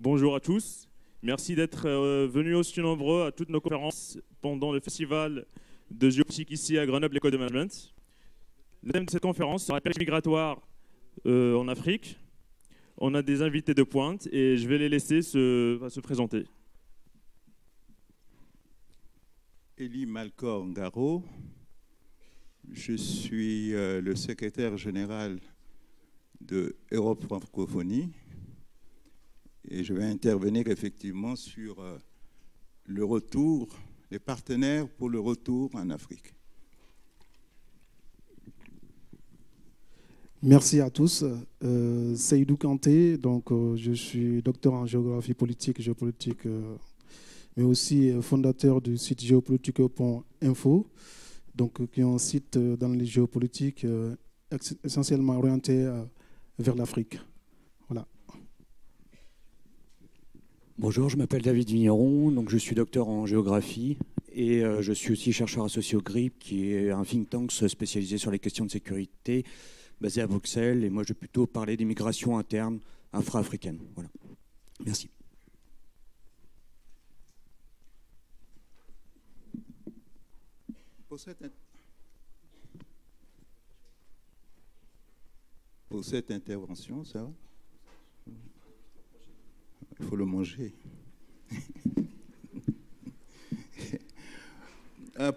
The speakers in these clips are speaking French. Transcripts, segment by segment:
Bonjour à tous. Merci d'être venus aussi nombreux à toutes nos conférences pendant le festival de géopolitique ici à Grenoble École de Management. Le thème de cette conférence sera la pêche migratoire en Afrique. On a des invités de pointe et je vais les laisser se présenter. Élie Malcor Ngaro, je suis le secrétaire général de Europe Francophonie et je vais intervenir effectivement sur le retour, les partenaires pour le retour en Afrique. Merci à tous. Seydou Kanté, donc je suis docteur en géographie politique et géopolitique, mais aussi fondateur du site géopolitique.info, donc qui est un site dans les géopolitiques essentiellement orienté vers l'Afrique. Voilà. Bonjour, je m'appelle David Vigneron, donc je suis docteur en géographie et je suis aussi chercheur associé au GRIP, qui est un think tank spécialisé sur les questions de sécurité, basé à Bruxelles. Et moi, je vais plutôt parler des migrations internes infra-africaines. Voilà. Merci. Pour cette intervention, ça va? Il faut le manger.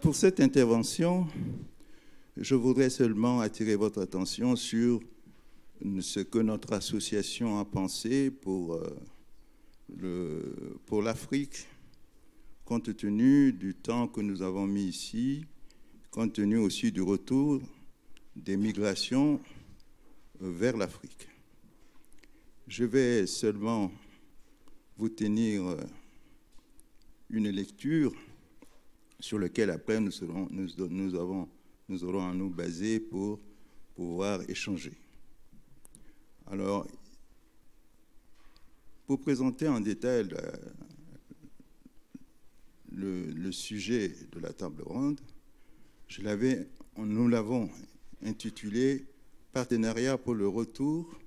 Pour cette intervention, je voudrais seulement attirer votre attention sur ce que notre association a pensé pour l'Afrique, compte tenu du temps que nous avons mis ici, compte tenu aussi du retour des migrations vers l'Afrique. Je vais seulement vous tenir une lecture sur laquelle après nous aurons à nous baser pour pouvoir échanger. Alors, pour présenter en détail le sujet de la table ronde, nous l'avons intitulé « Partenariat pour le retour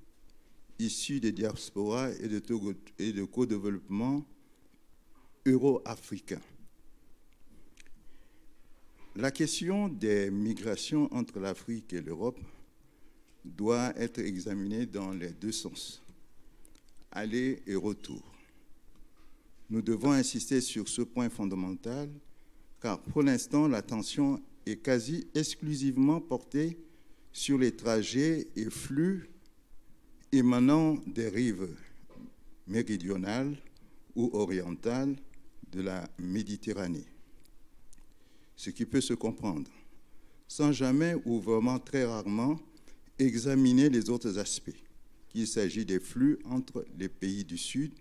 issus des diasporas et de co-développement euro-africain ». La question des migrations entre l'Afrique et l'Europe doit être examinée dans les deux sens, aller et retour. Nous devons insister sur ce point fondamental, car pour l'instant, l'attention est quasi exclusivement portée sur les trajets et flux émanant des rives méridionales ou orientales de la Méditerranée. Ce qui peut se comprendre, sans jamais ou vraiment très rarement examiner les autres aspects, qu'il s'agit des flux entre les pays du Sud,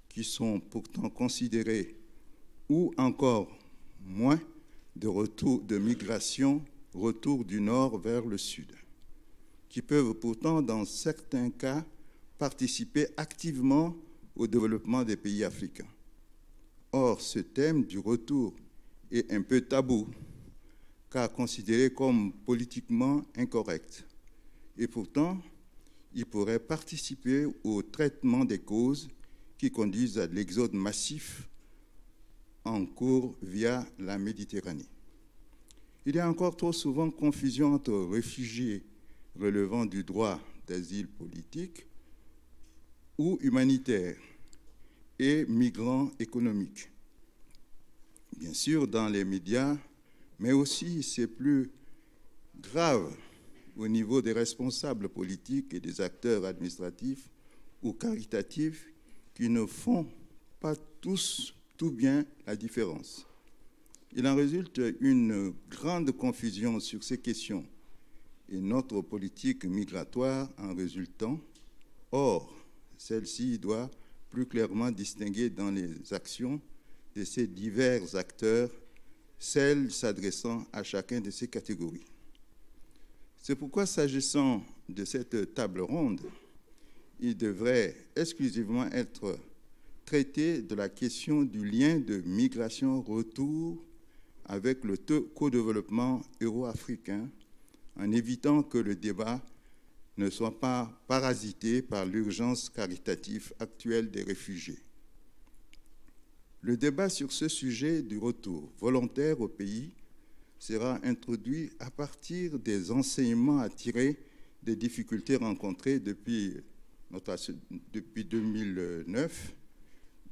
qui sont pourtant considérés, ou encore moins, de migration, retour du Nord vers le Sud, qui peuvent pourtant, dans certains cas, participer activement au développement des pays africains. Or, ce thème du retour est un peu tabou, car considéré comme politiquement incorrect. Et pourtant, il pourrait participer au traitement des causes qui conduisent à l'exode massif en cours via la Méditerranée. Il y a encore trop souvent confusion entre réfugiés relevant du droit d'asile politique ou humanitaire et migrants économiques. Bien sûr, dans les médias, mais aussi, c'est plus grave au niveau des responsables politiques et des acteurs administratifs ou caritatifs qui ne font pas tous tout bien la différence. Il en résulte une grande confusion sur ces questions et notre politique migratoire en résultant. Or, celle-ci doit plus clairement distinguer dans les actions de ces divers acteurs, celles s'adressant à chacun de ces catégories. C'est pourquoi, s'agissant de cette table ronde, il devrait exclusivement être traité de la question du lien de migration-retour avec le co-développement euro-africain, en évitant que le débat ne soit pas parasité par l'urgence caritative actuelle des réfugiés. Le débat sur ce sujet du retour volontaire au pays sera introduit à partir des enseignements à tirer des difficultés rencontrées depuis 2009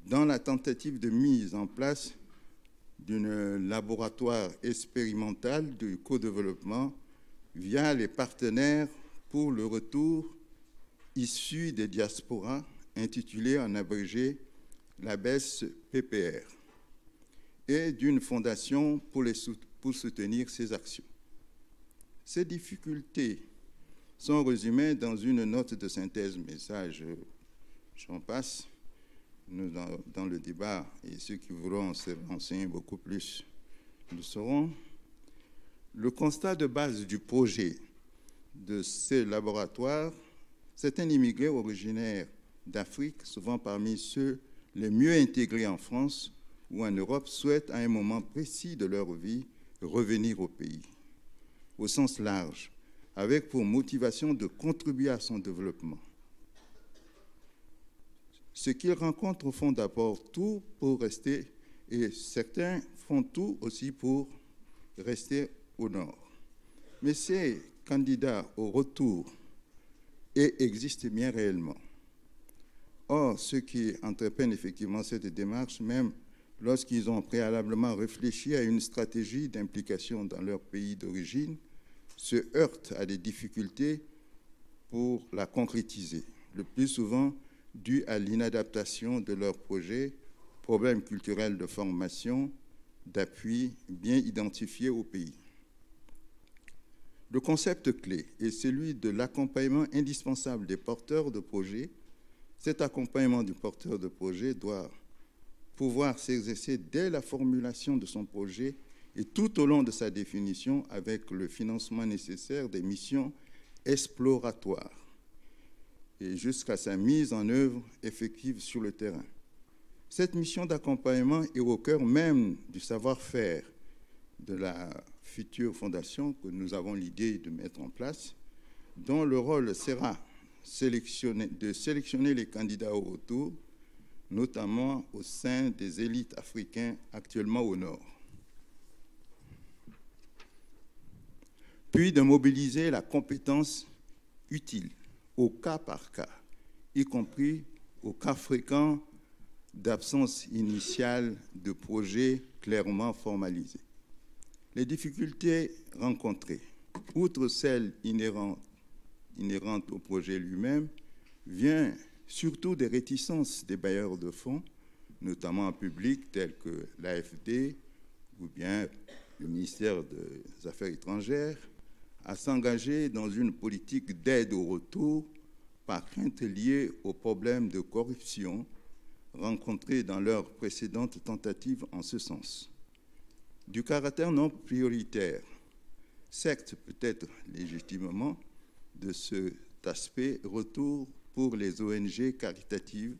dans la tentative de mise en place d'un laboratoire expérimental de co-développement via les partenaires pour le retour issus des diasporas, intitulé en abrégé l'ABES PPR, et d'une fondation pour soutenir ces actions. Ces difficultés sont résumées dans une note de synthèse, mais ça, j'en passe. Nous, dans le débat, et ceux qui voudront se renseigner beaucoup plus le sauront. Le constat de base du projet de ces laboratoires, c'est un immigré originaire d'Afrique, souvent parmi ceux les mieux intégrés en France ou en Europe, souhaitent à un moment précis de leur vie revenir au pays, au sens large, avec pour motivation de contribuer à son développement. Ce qu'ils rencontrent font d'abord tout pour rester, et certains font tout aussi pour rester au nord. Mais ces candidats au retour existent bien réellement. Or, ceux qui entreprennent effectivement cette démarche, même lorsqu'ils ont préalablement réfléchi à une stratégie d'implication dans leur pays d'origine, se heurtent à des difficultés pour la concrétiser, le plus souvent dû à l'inadaptation de leur projet, problèmes culturels de formation, d'appui bien identifiés au pays. Le concept clé est celui de l'accompagnement indispensable des porteurs de projets. Cet accompagnement du porteur de projet doit pouvoir s'exercer dès la formulation de son projet et tout au long de sa définition avec le financement nécessaire des missions exploratoires et jusqu'à sa mise en œuvre effective sur le terrain. Cette mission d'accompagnement est au cœur même du savoir-faire de la future fondation que nous avons l'idée de mettre en place, dont le rôle sera de sélectionner les candidats au retour, notamment au sein des élites africaines actuellement au nord. Puis de mobiliser la compétence utile au cas par cas, y compris au cas fréquent d'absence initiale de projet clairement formalisé. Les difficultés rencontrées, outre celles inhérentes au projet lui-même, viennent surtout des réticences des bailleurs de fonds, notamment en public, tels que l'AFD ou bien le ministère des Affaires étrangères, à s'engager dans une politique d'aide au retour par crainte liée aux problèmes de corruption rencontrés dans leurs précédentes tentatives en ce sens. Du caractère non prioritaire, certes peut-être légitimement, de cet aspect retour pour les ONG caritatives.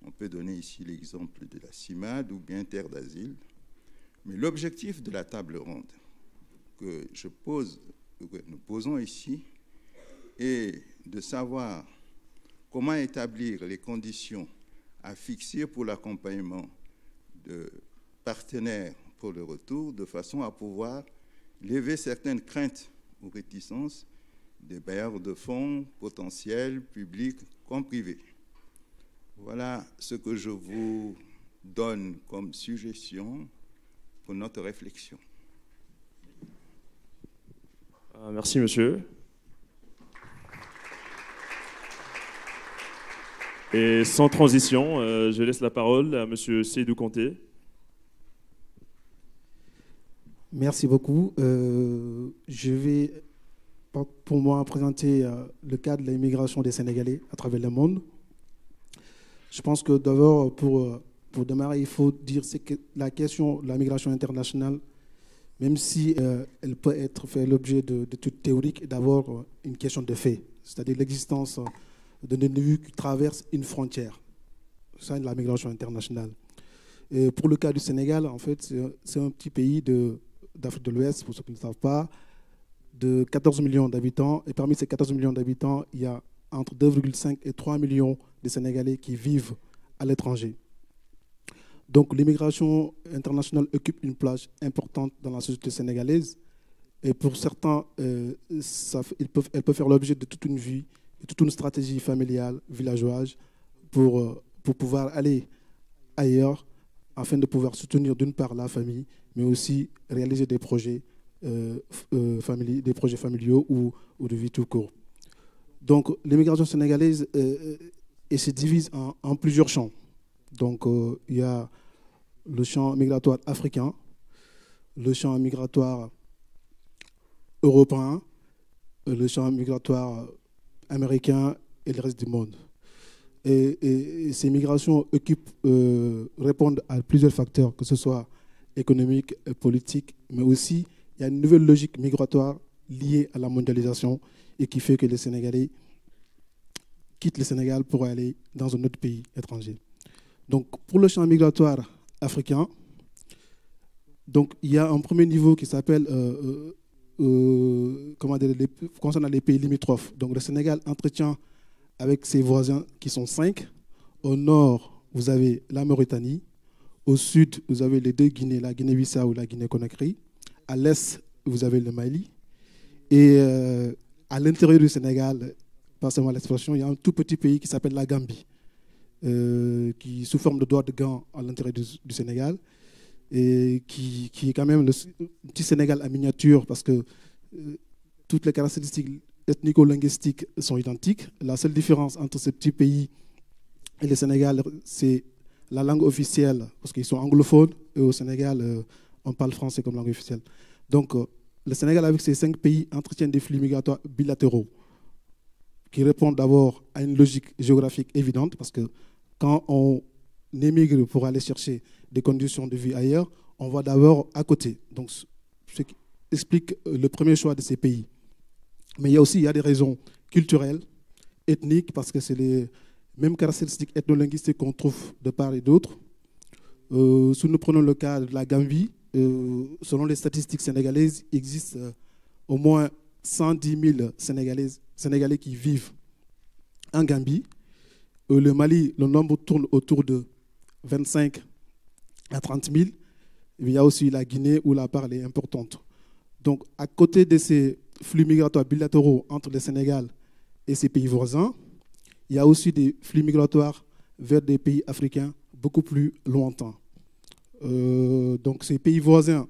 On peut donner ici l'exemple de la CIMAD ou bien Terre d'Asile. Mais l'objectif de la table ronde que nous posons ici est de savoir comment établir les conditions à fixer pour l'accompagnement de partenaires pour le retour, de façon à pouvoir lever certaines craintes ou réticences des bailleurs de fonds potentiels, publics comme privés. Voilà ce que je vous donne comme suggestion pour notre réflexion. Merci, monsieur. Et sans transition, je laisse la parole à monsieur Seydou Kanté. Merci beaucoup. Je vais, pour moi, présenter le cas de l'immigration des Sénégalais à travers le monde. Je pense que d'abord, pour démarrer, il faut dire que la question de la migration internationale, même si elle peut faire l'objet d'études théoriques, est d'abord une question de fait, c'est-à-dire l'existence d'un individu qui traverse une frontière. C'est la migration internationale. Et pour le cas du Sénégal, en fait, c'est un petit pays d'Afrique de l'Ouest, pour ceux qui ne savent pas, de 14 millions d'habitants. Et parmi ces 14 millions d'habitants, il y a entre 2,5 et 3 millions de Sénégalais qui vivent à l'étranger. Donc l'immigration internationale occupe une place importante dans la société sénégalaise. Et pour certains, elle peut faire l'objet de toute une vie, de toute une stratégie familiale, villageoise, pour pouvoir aller ailleurs, afin de pouvoir soutenir d'une part la famille, mais aussi réaliser des projets, familiaux ou de vie tout court. Donc l'immigration sénégalaise se divise en plusieurs champs. Donc il y a le champ migratoire africain, le champ migratoire européen, le champ migratoire américain et le reste du monde. Et ces migrations répondent à plusieurs facteurs, que ce soit économique, politique, mais aussi il y a une nouvelle logique migratoire liée à la mondialisation et qui fait que les Sénégalais quittent le Sénégal pour aller dans un autre pays étranger. Donc pour le champ migratoire africain, donc, il y a un premier niveau qui s'appelle concernant les pays limitrophes. Donc le Sénégal entretient avec ses voisins qui sont 5. Au nord, vous avez la Mauritanie. Au sud, vous avez les deux Guinées, la Guinée-Bissau ou la Guinée-Conakry. À l'est, vous avez le Mali. Et à l'intérieur du Sénégal, passez-moi l'expression, il y a un tout petit pays qui s'appelle la Gambie, qui sous forme de doigt de gant à l'intérieur du Sénégal, et qui est quand même le petit Sénégal en miniature, parce que toutes les caractéristiques ethnico-linguistiques sont identiques. La seule différence entre ce petit pays et le Sénégal, c'est la langue officielle, parce qu'ils sont anglophones, et au Sénégal, on parle français comme langue officielle. Donc, le Sénégal, avec ces 5 pays, entretient des flux migratoires bilatéraux qui répondent d'abord à une logique géographique évidente, parce que quand on émigre pour aller chercher des conditions de vie ailleurs, on va d'abord à côté. Donc, ce qui explique le premier choix de ces pays. Mais il y a des raisons culturelles, ethniques, parce que c'est les mêmes caractéristiques ethno-linguistiques qu'on trouve de part et d'autre. Si nous prenons le cas de la Gambie, selon les statistiques sénégalaises, il existe au moins 110 000 Sénégalais qui vivent en Gambie. Le Mali, le nombre tourne autour de 25 à 30 000. Il y a aussi la Guinée où la part est importante. Donc, à côté de ces flux migratoires bilatéraux entre le Sénégal et ses pays voisins, il y a aussi des flux migratoires vers des pays africains beaucoup plus lointains. Donc, ces pays voisins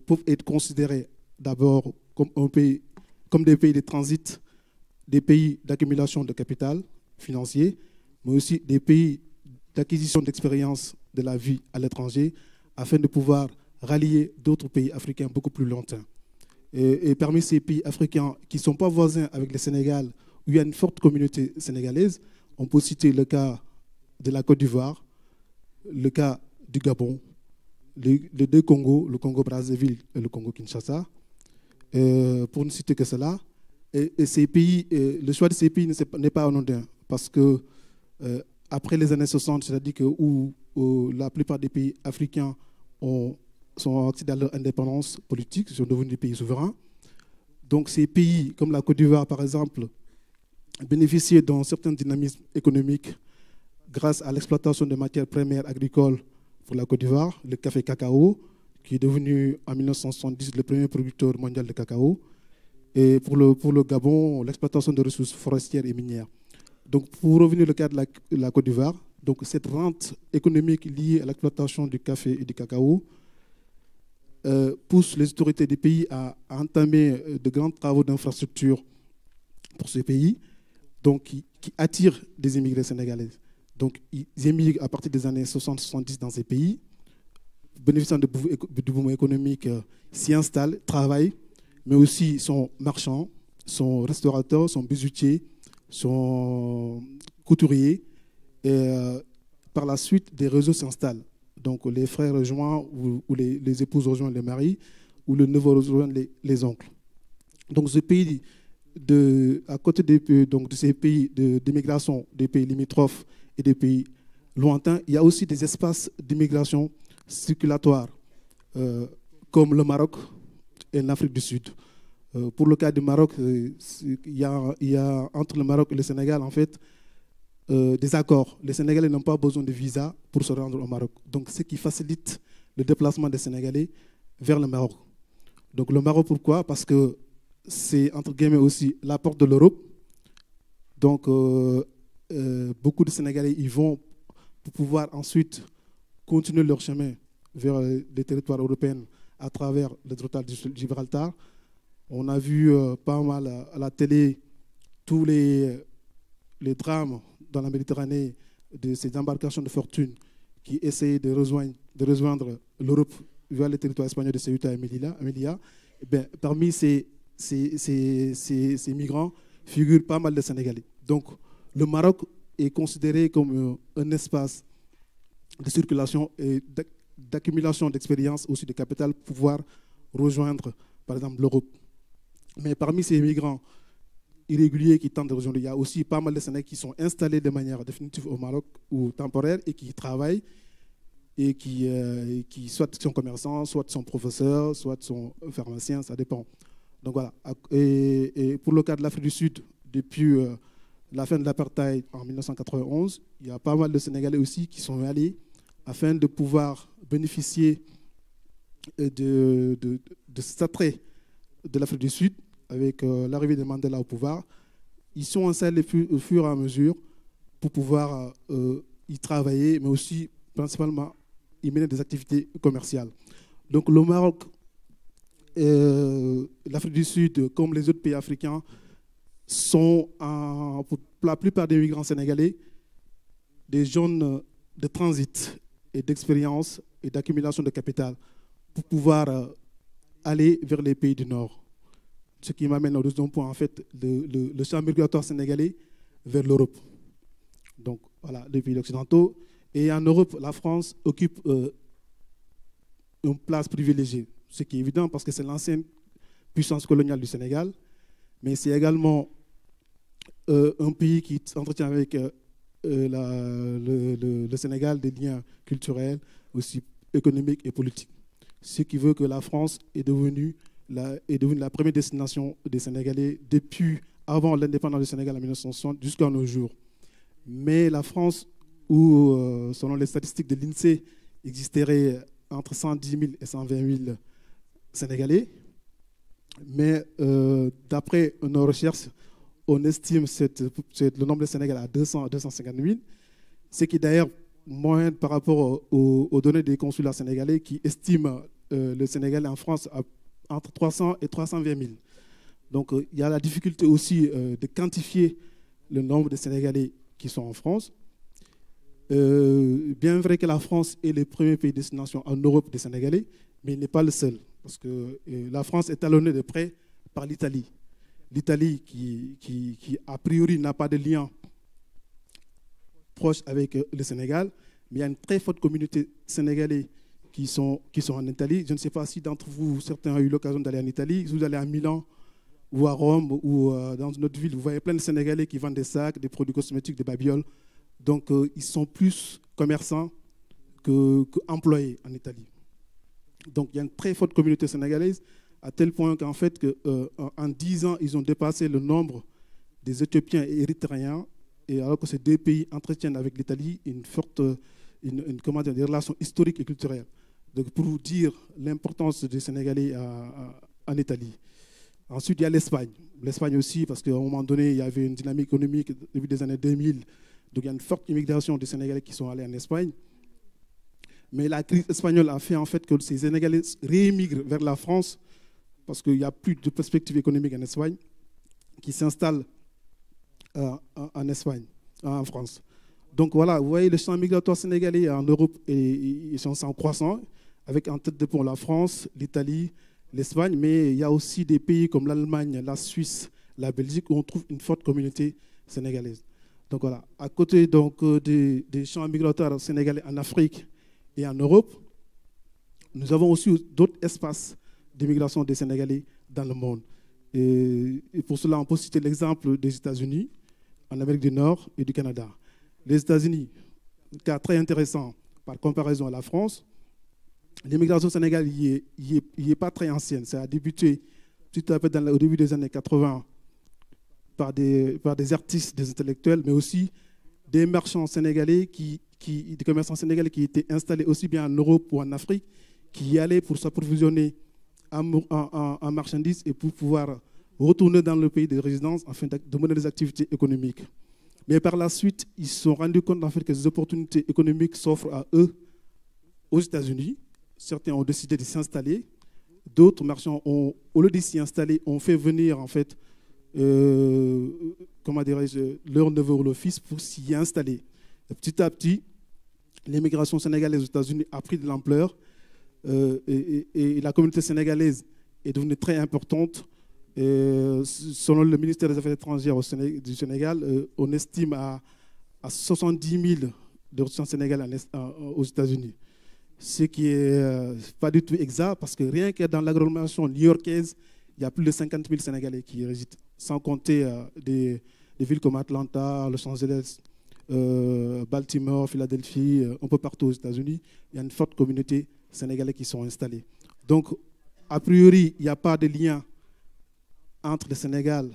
peuvent être considérés d'abord comme des pays de transit, des pays d'accumulation de capital financier, mais aussi des pays d'acquisition d'expérience de la vie à l'étranger, afin de pouvoir rallier d'autres pays africains beaucoup plus lointains. Et parmi ces pays africains qui ne sont pas voisins avec le Sénégal, où il y a une forte communauté sénégalaise, on peut citer le cas de la Côte d'Ivoire, le cas du Gabon, les deux Congos, le Congo-Brazzaville et le Congo-Kinshasa, pour ne citer que cela. Et ces pays, le choix de ces pays n'est pas anodin, parce que après les années 60, c'est-à-dire où la plupart des pays africains sont acquis dans leur indépendance politique, sont devenus des pays souverains. Donc ces pays, comme la Côte d'Ivoire par exemple, bénéficiaient d'un certain dynamisme économique grâce à l'exploitation de matières premières agricoles pour la Côte d'Ivoire, le café cacao, qui est devenu en 1970 le premier producteur mondial de cacao, et pour le Gabon, l'exploitation de ressources forestières et minières. Donc pour revenir au cas de la Côte d'Ivoire, donc cette rente économique liée à l'exploitation du café et du cacao pousse les autorités des pays à entamer de grands travaux d'infrastructure pour ces pays, donc qui attirent des immigrés sénégalais. Donc ils émigrent à partir des années 60-70 dans ces pays, bénéficiant du boom économique, s'y installent, travaillent, mais aussi sont marchands, sont restaurateurs, sont bijoutiers, sont couturiers. Et par la suite, des réseaux s'installent. Donc les frères rejoignent, ou les épouses rejoignent les maris, ou le neveu rejoint les oncles. Donc ce pays, à côté de ces pays d'immigration, des pays limitrophes et des pays lointains, il y a aussi des espaces Pour le cas du Maroc, il y a entre le Maroc et le Sénégal, en fait, des accords. Les Sénégalais n'ont pas besoin de visa pour se rendre au Maroc. Donc, ce qui facilite le déplacement des Sénégalais vers le Maroc. Donc, le Maroc, pourquoi? Parce que c'est, entre guillemets, aussi la porte de l'Europe. Donc, beaucoup de Sénégalais y vont pour pouvoir ensuite continuer leur chemin vers les territoires européens à travers le détroit de Gibraltar. On a vu pas mal à la télé tous les drames dans la Méditerranée de ces embarcations de fortune qui essayaient de rejoindre l'Europe via les territoires espagnols de Ceuta et Melilla. Et bien, parmi ces migrants figurent pas mal de Sénégalais. Donc, le Maroc est considéré comme un espace de circulation et d'accumulation d'expérience, aussi de capital, pour pouvoir rejoindre, par exemple, l'Europe. Mais parmi ces migrants irréguliers qui tentent de rejoindre, il y a aussi pas mal de Sénégalais qui sont installés de manière définitive au Maroc ou temporaire et qui travaillent et qui soit sont commerçants, soit sont professeurs, soit sont pharmaciens, ça dépend. Donc voilà. Et pour le cas de l'Afrique du Sud, depuis la fin de l'apartheid en 1991, il y a pas mal de Sénégalais aussi qui sont allés afin de pouvoir bénéficier de cet attrait de l'Afrique du Sud avec l'arrivée de Mandela au pouvoir. Ils sont installés au fur et à mesure pour pouvoir y travailler, mais aussi principalement y mener des activités commerciales. Donc le Maroc, l'Afrique du Sud, comme les autres pays africains, sont, pour la plupart des migrants sénégalais, des zones de transit et d'expérience et d'accumulation de capital pour pouvoir aller vers les pays du Nord. Ce qui m'amène au deuxième point, en fait, le champ migratoire sénégalais vers l'Europe. Donc, voilà, les pays occidentaux. Et en Europe, la France occupe une place privilégiée, ce qui est évident parce que c'est l'ancienne puissance coloniale du Sénégal, mais c'est également un pays qui entretient avec le Sénégal des liens culturels, aussi économiques et politiques. Ce qui veut que la France est devenue la première destination des Sénégalais depuis avant l'indépendance du Sénégal en 1960 jusqu'à nos jours. Mais la France, où, selon les statistiques de l'INSEE, existerait entre 110 000 et 120 000 Sénégalais, mais d'après nos recherches, on estime le nombre de Sénégalais à 200 à 250 000, ce qui est d'ailleurs moyen par rapport aux données des consulats sénégalais qui estiment le Sénégalais en France à entre 300 et 320 000. Donc il y a la difficulté aussi de quantifier le nombre de Sénégalais qui sont en France. Bien vrai que la France est le premier pays de destination en Europe des Sénégalais, mais il n'est pas le seul, parce que la France est talonnée de près par l'Italie. L'Italie qui a priori n'a pas de lien proche avec le Sénégal, mais il y a une très forte communauté sénégalaise qui sont en Italie. Je ne sais pas si d'entre vous, certains ont eu l'occasion d'aller en Italie. Si vous allez à Milan ou à Rome ou dans une autre ville, vous voyez plein de Sénégalais qui vendent des sacs, des produits cosmétiques, des babioles. Donc, ils sont plus commerçants qu'employés en Italie. Donc, il y a une très forte communauté sénégalaise, à tel point qu'en fait, en 10 ans, ils ont dépassé le nombre des Éthiopiens et Érythréens, et alors que ces deux pays entretiennent avec l'Italie une forte des relations historiques et culturelles. Donc, pour vous dire l'importance des Sénégalais en Italie. Ensuite, il y a l'Espagne. L'Espagne aussi, parce qu'à un moment donné, il y avait une dynamique économique depuis les années 2000. Donc, il y a une forte immigration des Sénégalais qui sont allés en Espagne. Mais la crise espagnole a fait en fait que ces Sénégalais réémigrent vers la France parce qu'il n'y a plus de perspective économique en Espagne, qui s'installent en Espagne, en France. Donc voilà, vous voyez, le champ migratoire sénégalais en Europe ils sont en croissant, avec en tête de pont la France, l'Italie, l'Espagne, mais il y a aussi des pays comme l'Allemagne, la Suisse, la Belgique, où on trouve une forte communauté sénégalaise. Donc voilà, à côté donc, des champs migratoires sénégalais en Afrique et en Europe, nous avons aussi d'autres espaces d'immigration des Sénégalais dans le monde. Et pour cela, on peut citer l'exemple des États-Unis, en Amérique du Nord et du Canada. Les États-Unis, cas très intéressant par comparaison à la France, l'immigration sénégalaise n'y est pas très ancienne. Ça a débuté petit à petit au début des années 80 par des artistes, des intellectuels, mais aussi des marchands sénégalais, des commerçants sénégalais qui étaient installés aussi bien en Europe ou en Afrique, qui y allaient pour s'approvisionner en marchandises et pour pouvoir retourner dans le pays de résidence afin de mener des activités économiques. Mais par la suite, ils se sont rendus compte en fait, que les opportunités économiques s'offrent à eux aux États-Unis. Certains ont décidé de s'installer. D'autres marchands, au lieu de s'y installer, ont fait venir en fait, comment dirais-je, leur neveu ou leur fils pour s'y installer. Et petit à petit, l'immigration sénégalaise aux États-Unis a pris de l'ampleur et la communauté sénégalaise est devenue très importante. Selon le ministère des Affaires étrangères du Sénégal, on estime à 70 000 de ressortissants sénégalais aux États-Unis. Ce qui n'est pas du tout exact, parce que rien que dans l'agglomération new-yorkaise, il y a plus de 50 000 Sénégalais qui y résident, sans compter des villes comme Atlanta, Los Angeles, Baltimore, Philadelphie, un peu partout aux États-Unis. Il y a une forte communauté sénégalaise qui sont installés. Donc, a priori, il n'y a pas de lien entre le Sénégal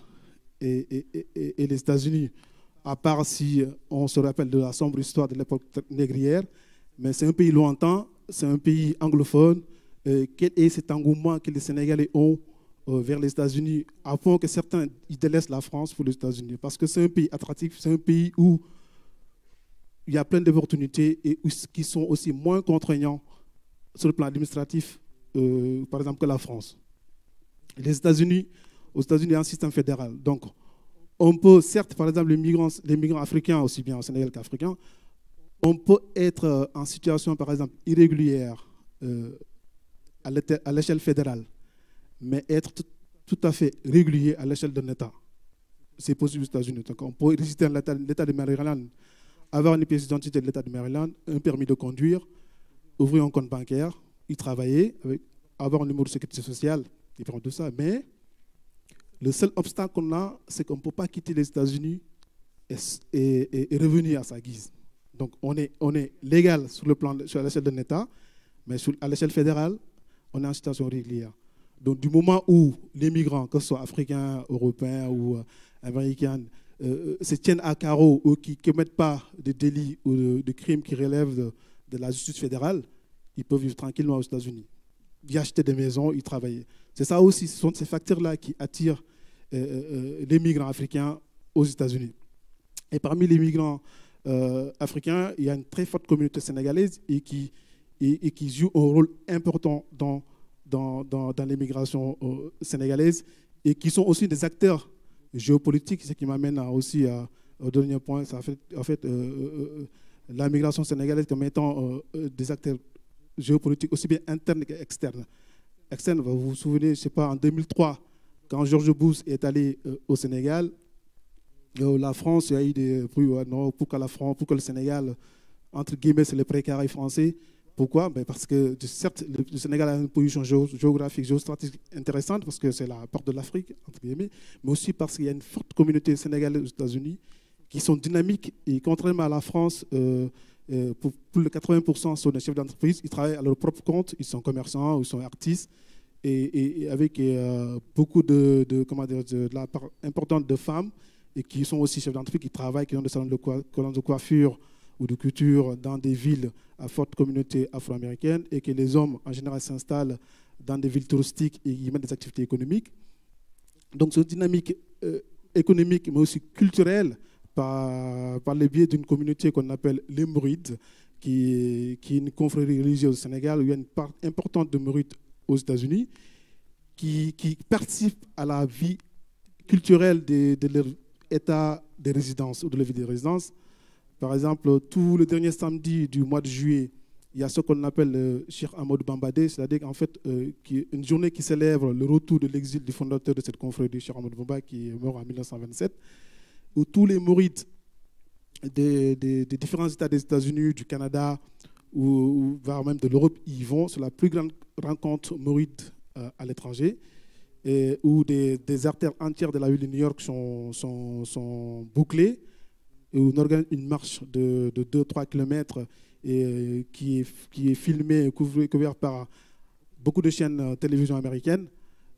et les États-Unis, à part si on se rappelle de la sombre histoire de l'époque négrière. Mais c'est un pays lointain, c'est un pays anglophone. Quel est cet engouement que les Sénégalais ont vers les États-Unis, à point que certains ils délaissent la France pour les États-Unis? Parce que c'est un pays attractif, c'est un pays où il y a plein d'opportunités et qui sont aussi moins contraignants sur le plan administratif, par exemple, que la France. Aux États-Unis, il y a un système fédéral. Donc, on peut, certes, par exemple, les migrants africains, aussi bien au Sénégal qu'africains, on peut être en situation, par exemple, irrégulière à l'échelle fédérale, mais être tout à fait régulier à l'échelle d'un État. C'est possible aux États-Unis. Donc, on peut résister à l'État de Maryland, avoir une pièce d'identité de l'État de Maryland, un permis de conduire, ouvrir un compte bancaire, y travailler, avoir un numéro de sécurité sociale, et prendre tout ça. Mais le seul obstacle qu'on a, c'est qu'on ne peut pas quitter les États-Unis et revenir à sa guise. Donc, on est légal sur l'échelle d'un État, mais à l'échelle fédérale, on est en situation régulière. Donc, du moment où les migrants, que ce soit africains, européens ou américains, se tiennent à carreau ou qui ne commettent pas de délits ou de crimes qui relèvent de la justice fédérale, ils peuvent vivre tranquillement aux États-Unis. Y acheter des maisons, y travailler. C'est ça aussi, ce sont ces facteurs-là qui attirent les migrants africains aux États-Unis. Et parmi les migrants africains, il y a une très forte communauté sénégalaise et qui joue un rôle important dans l'immigration sénégalaise et qui sont aussi des acteurs géopolitiques, ce qui m'amène aussi au dernier point, ça en fait la migration sénégalaise comme étant des acteurs géopolitiques aussi bien internes qu'externes. Externes, vous vous souvenez, je ne sais pas, en 2003, quand George Bush est allé au Sénégal, la France, il y a eu des bruits, non, pourquoi la France, pourquoi le Sénégal, entre guillemets, c'est le précaré français. Pourquoi? Parce que, certes, le Sénégal a une position géographique, géostratégique intéressante, parce que c'est la porte de l'Afrique, entre guillemets, mais aussi parce qu'il y a une forte communauté sénégalaise aux États-Unis qui sont dynamiques. Et contrairement à la France, pour plus de 80% sont des chefs d'entreprise, ils travaillent à leur propre compte, ils sont commerçants, ils sont artistes, et avec beaucoup de la part importante de femmes, et qui sont aussi chefs d'entreprise, qui travaillent, qui ont des salons de coiffure ou de culture dans des villes à forte communauté afro-américaine, et que les hommes, en général, s'installent dans des villes touristiques et ils mettent des activités économiques. Donc, cette dynamique économique, mais aussi culturelle, par le biais d'une communauté qu'on appelle les Mourides, qui est une confrérie religieuse au Sénégal, où il y a une part importante de Mourides aux États-Unis, qui participent à la vie culturelle de leur état de résidence ou de leur vie de résidence. Par exemple, tout le dernier samedi du mois de juillet, il y a ce qu'on appelle le Cheikh Amadou Bambadé, c'est-à-dire qu'en fait, une journée qui célèbre le retour de l'exil du fondateur de cette confrérie, Cheikh Amadou Bamba, qui est mort en 1927, où tous les mourides des différents États des États-Unis, du Canada, ou voire même de l'Europe, y vont. C'est la plus grande rencontre mouride à l'étranger, où des artères entières de la ville de New York sont bouclées, et où on organise une marche de 2-3 km qui est filmée et couverte par beaucoup de chaînes télévision américaines,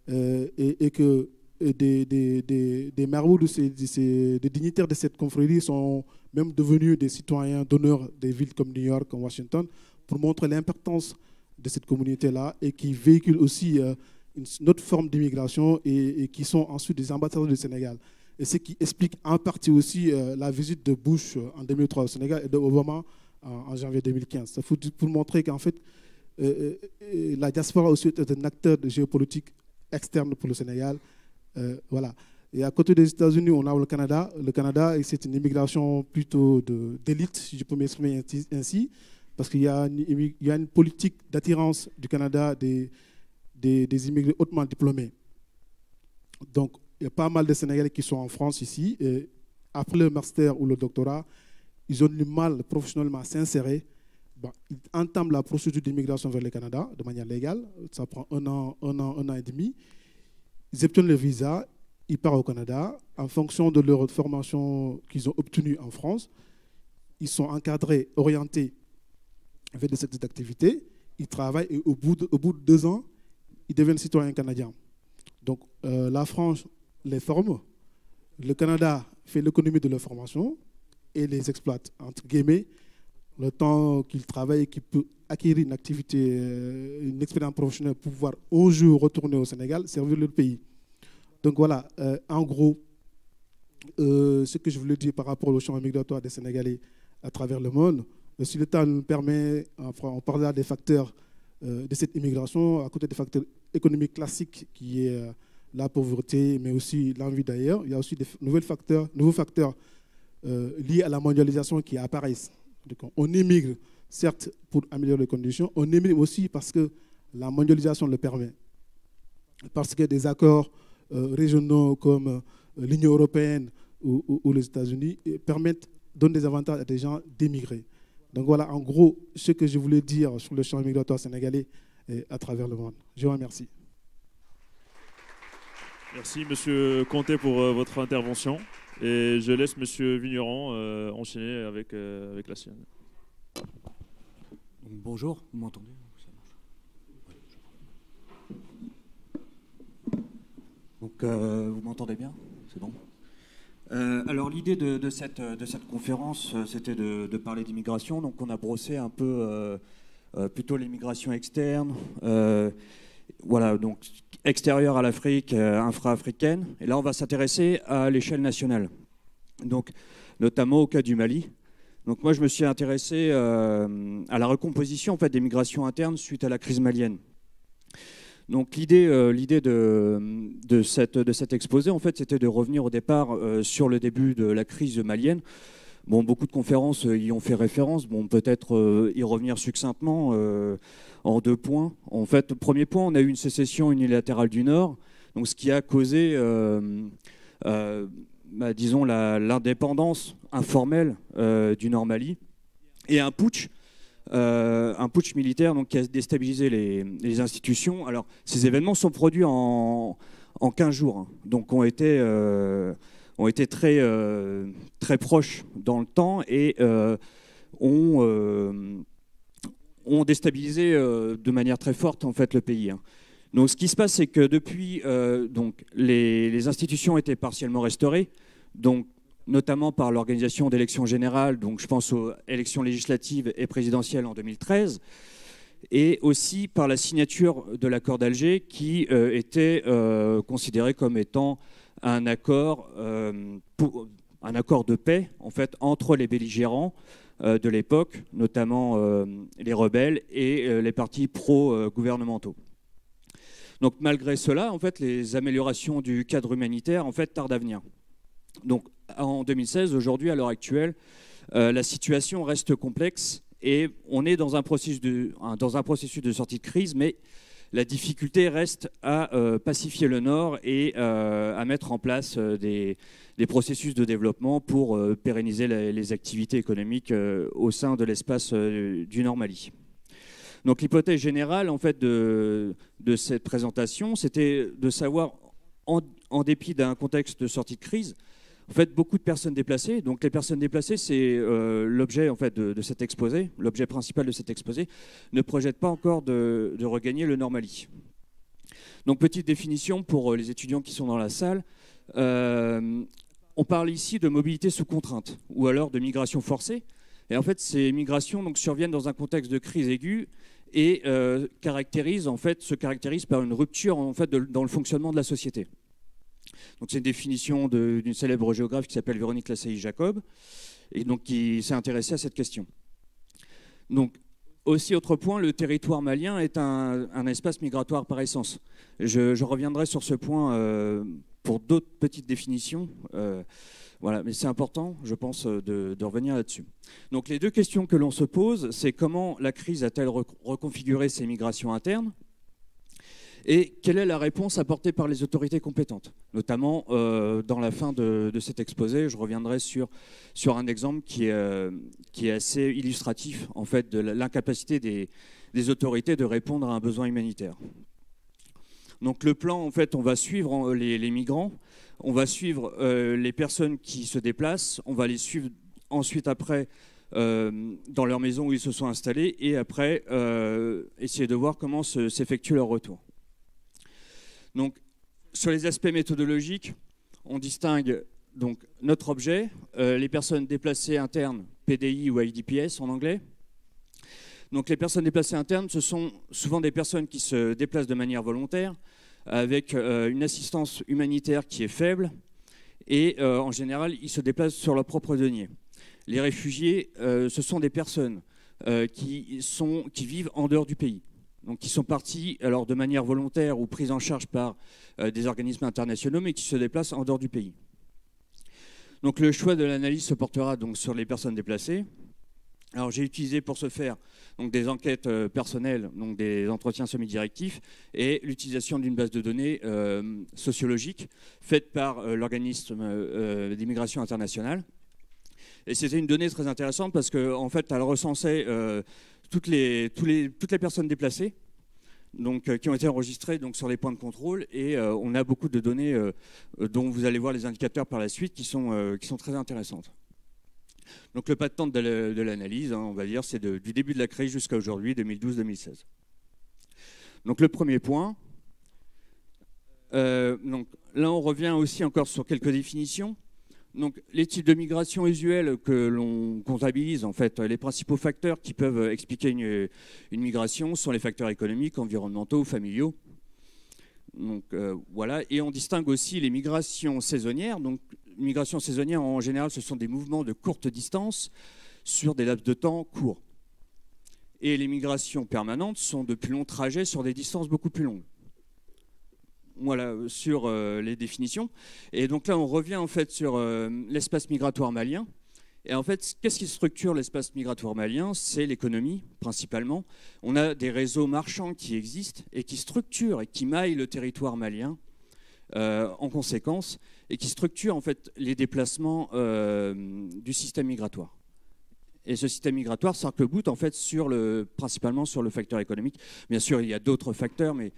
et que des marabouts, des dignitaires de cette confrérie sont même devenus des citoyens d'honneur des villes comme New York, comme Washington, pour montrer l'importance de cette communauté-là et qui véhiculent aussi une autre forme d'immigration et qui sont ensuite des ambassadeurs du Sénégal. Et ce qui explique en partie aussi la visite de Bush en 2003 au Sénégal et d'Obama en janvier 2015. Ça faut pour montrer qu'en fait, la diaspora aussi est un acteur de géopolitique externe pour le Sénégal. Voilà. Et à côté des États-Unis, on a le Canada. Le Canada, c'est une immigration plutôt d'élite, si je peux m'exprimer ainsi, parce qu'il y a une politique d'attirance du Canada des immigrés hautement diplômés. Donc, il y a pas mal de Sénégalais qui sont en France ici. Et après le master ou le doctorat, ils ont du mal professionnellement à s'insérer. Bon, ils entament la procédure d'immigration vers le Canada de manière légale. Ça prend un an et demi. Ils obtiennent le visa, ils partent au Canada. En fonction de leur formation qu'ils ont obtenue en France, ils sont encadrés, orientés vers cette activité. Ils travaillent et au bout de 2 ans, ils deviennent citoyens canadiens. Donc la France les forme, le Canada fait l'économie de leur formation et les exploite, entre guillemets, le temps qu'ils travaillent et qu'ils peuvent acquérir une activité, une expérience professionnelle pour pouvoir un jour retourner au Sénégal, servir le pays. Donc voilà, en gros, ce que je voulais dire par rapport au champ migratoire des Sénégalais à travers le monde. Si le temps nous permet, on parlera des facteurs de cette immigration, à côté des facteurs économiques classiques qui est la pauvreté, mais aussi l'envie d'ailleurs. Il y a aussi des nouveaux facteurs liés à la mondialisation qui apparaissent. Donc, on émigre, certes, pour améliorer les conditions, on émigre aussi parce que la mondialisation le permet. Parce que des accords régionaux comme l'Union européenne ou les États-Unis donnent des avantages à des gens d'émigrer. Donc voilà, en gros, ce que je voulais dire sur le champ migratoire sénégalais à travers le monde. Je vous remercie. Merci, Monsieur Conté, pour votre intervention. Et je laisse Monsieur Vigneron enchaîner avec la sienne. Bonjour, vous m'entendez? Donc, vous m'entendez bien? C'est bon? Alors, l'idée de cette conférence, c'était de parler d'immigration. Donc, on a brossé un peu plutôt l'immigration externe, voilà, donc extérieure à l'Afrique, infra-africaine. Et là, on va s'intéresser à l'échelle nationale, donc notamment au cas du Mali. Donc, moi, je me suis intéressé à la recomposition en fait, des migrations internes suite à la crise malienne. Donc l'idée de cet exposé, en fait, c'était de revenir au départ sur le début de la crise malienne. Bon, beaucoup de conférences y ont fait référence. Bon, peut-être y revenir succinctement en 2 points. En fait, premier point, on a eu une sécession unilatérale du Nord, donc ce qui a causé, disons, l'indépendance informelle du Nord Mali et un putsch militaire donc, qui a déstabilisé les institutions. Alors, ces événements sont produits en 15 jours, hein, donc ont été très, très proches dans le temps et ont déstabilisé de manière très forte en fait, le pays. Hein. Donc, ce qui se passe, c'est que depuis, donc, les institutions étaient partiellement restaurées, donc, notamment par l'organisation d'élections générales, donc je pense aux élections législatives et présidentielles en 2013, et aussi par la signature de l'accord d'Alger qui était considéré comme étant un accord de paix en fait, entre les belligérants de l'époque, notamment les rebelles et les partis pro-gouvernementaux. Donc malgré cela, en fait, les améliorations du cadre humanitaire en fait, tardent à venir. Donc, en 2016, aujourd'hui, à l'heure actuelle, la situation reste complexe et on est dans un processus de sortie de crise, mais la difficulté reste à pacifier le Nord et à mettre en place des processus de développement pour pérenniser les activités économiques au sein de l'espace du Nord Mali. Donc, l'hypothèse générale en fait, de cette présentation, c'était de savoir, en dépit d'un contexte de sortie de crise, en fait, beaucoup de personnes déplacées. Donc, les personnes déplacées, c'est l'objet en fait, de cet exposé, l'objet principal de cet exposé, ne projette pas encore de regagner le Nord Mali. Donc petite définition pour les étudiants qui sont dans la salle. On parle ici de mobilité sous contrainte ou alors de migration forcée. Et en fait, ces migrations donc, surviennent dans un contexte de crise aiguë et se caractérisent par une rupture en fait, dans le fonctionnement de la société. Donc c'est une définition d'une célèbre géographe qui s'appelle Véronique Lassailly-Jacob et donc qui s'est intéressée à cette question. Donc aussi, autre point, le territoire malien est un espace migratoire par essence. Je reviendrai sur ce point pour d'autres petites définitions. Voilà, mais c'est important, je pense, de revenir là-dessus. Donc les deux questions que l'on se pose, c'est comment la crise a-t-elle reconfiguré ces migrations internes et quelle est la réponse apportée par les autorités compétentes. Notamment, dans la fin de cet exposé, je reviendrai sur un exemple qui est assez illustratif en fait, de l'incapacité des autorités de répondre à un besoin humanitaire. Donc le plan, en fait, on va suivre les migrants, on va suivre les personnes qui se déplacent, on va les suivre ensuite après dans leur maison où ils se sont installés et après essayer de voir comment s'effectue leur retour. Donc sur les aspects méthodologiques, on distingue donc notre objet, les personnes déplacées internes, PDI ou IDPS en anglais. Donc les personnes déplacées internes, ce sont souvent des personnes qui se déplacent de manière volontaire, avec une assistance humanitaire qui est faible, et en général, ils se déplacent sur leur propre denier. Les réfugiés, ce sont des personnes qui vivent en dehors du pays, donc qui sont partis alors, de manière volontaire ou prises en charge par des organismes internationaux, mais qui se déplacent en dehors du pays. Donc le choix de l'analyse se portera donc, sur les personnes déplacées. Alors j'ai utilisé pour ce faire donc, des enquêtes personnelles, donc des entretiens semi-directifs, et l'utilisation d'une base de données sociologique faite par l'organisme d'immigration internationale. Et c'était une donnée très intéressante parce qu'en fait, elle recensait toutes les personnes déplacées donc, qui ont été enregistrées donc, sur les points de contrôle, et on a beaucoup de données dont vous allez voir les indicateurs par la suite qui sont très intéressantes. Donc le pas de temps de l'analyse, on va dire, c'est du début de la crise jusqu'à aujourd'hui, 2012-2016. Donc le premier point, donc, là on revient aussi encore sur quelques définitions. Donc les types de migration usuelles que l'on comptabilise, en fait, les principaux facteurs qui peuvent expliquer une migration sont les facteurs économiques, environnementaux, familiaux. Donc voilà, et on distingue aussi les migrations saisonnières. Donc migrations saisonnières, en général, ce sont des mouvements de courte distance sur des laps de temps courts. Et les migrations permanentes sont de plus longs trajets sur des distances beaucoup plus longues. Voilà, sur les définitions. Et donc là, on revient en fait sur l'espace migratoire malien. Et en fait, qu'est-ce qui structure l'espace migratoire malien? C'est l'économie, principalement. On a des réseaux marchands qui existent et qui structurent et qui maillent le territoire malien en conséquence, et qui structurent en fait les déplacements du système migratoire. Et ce système migratoire s'arc-boute en fait principalement sur le facteur économique. Bien sûr, il y a d'autres facteurs, mais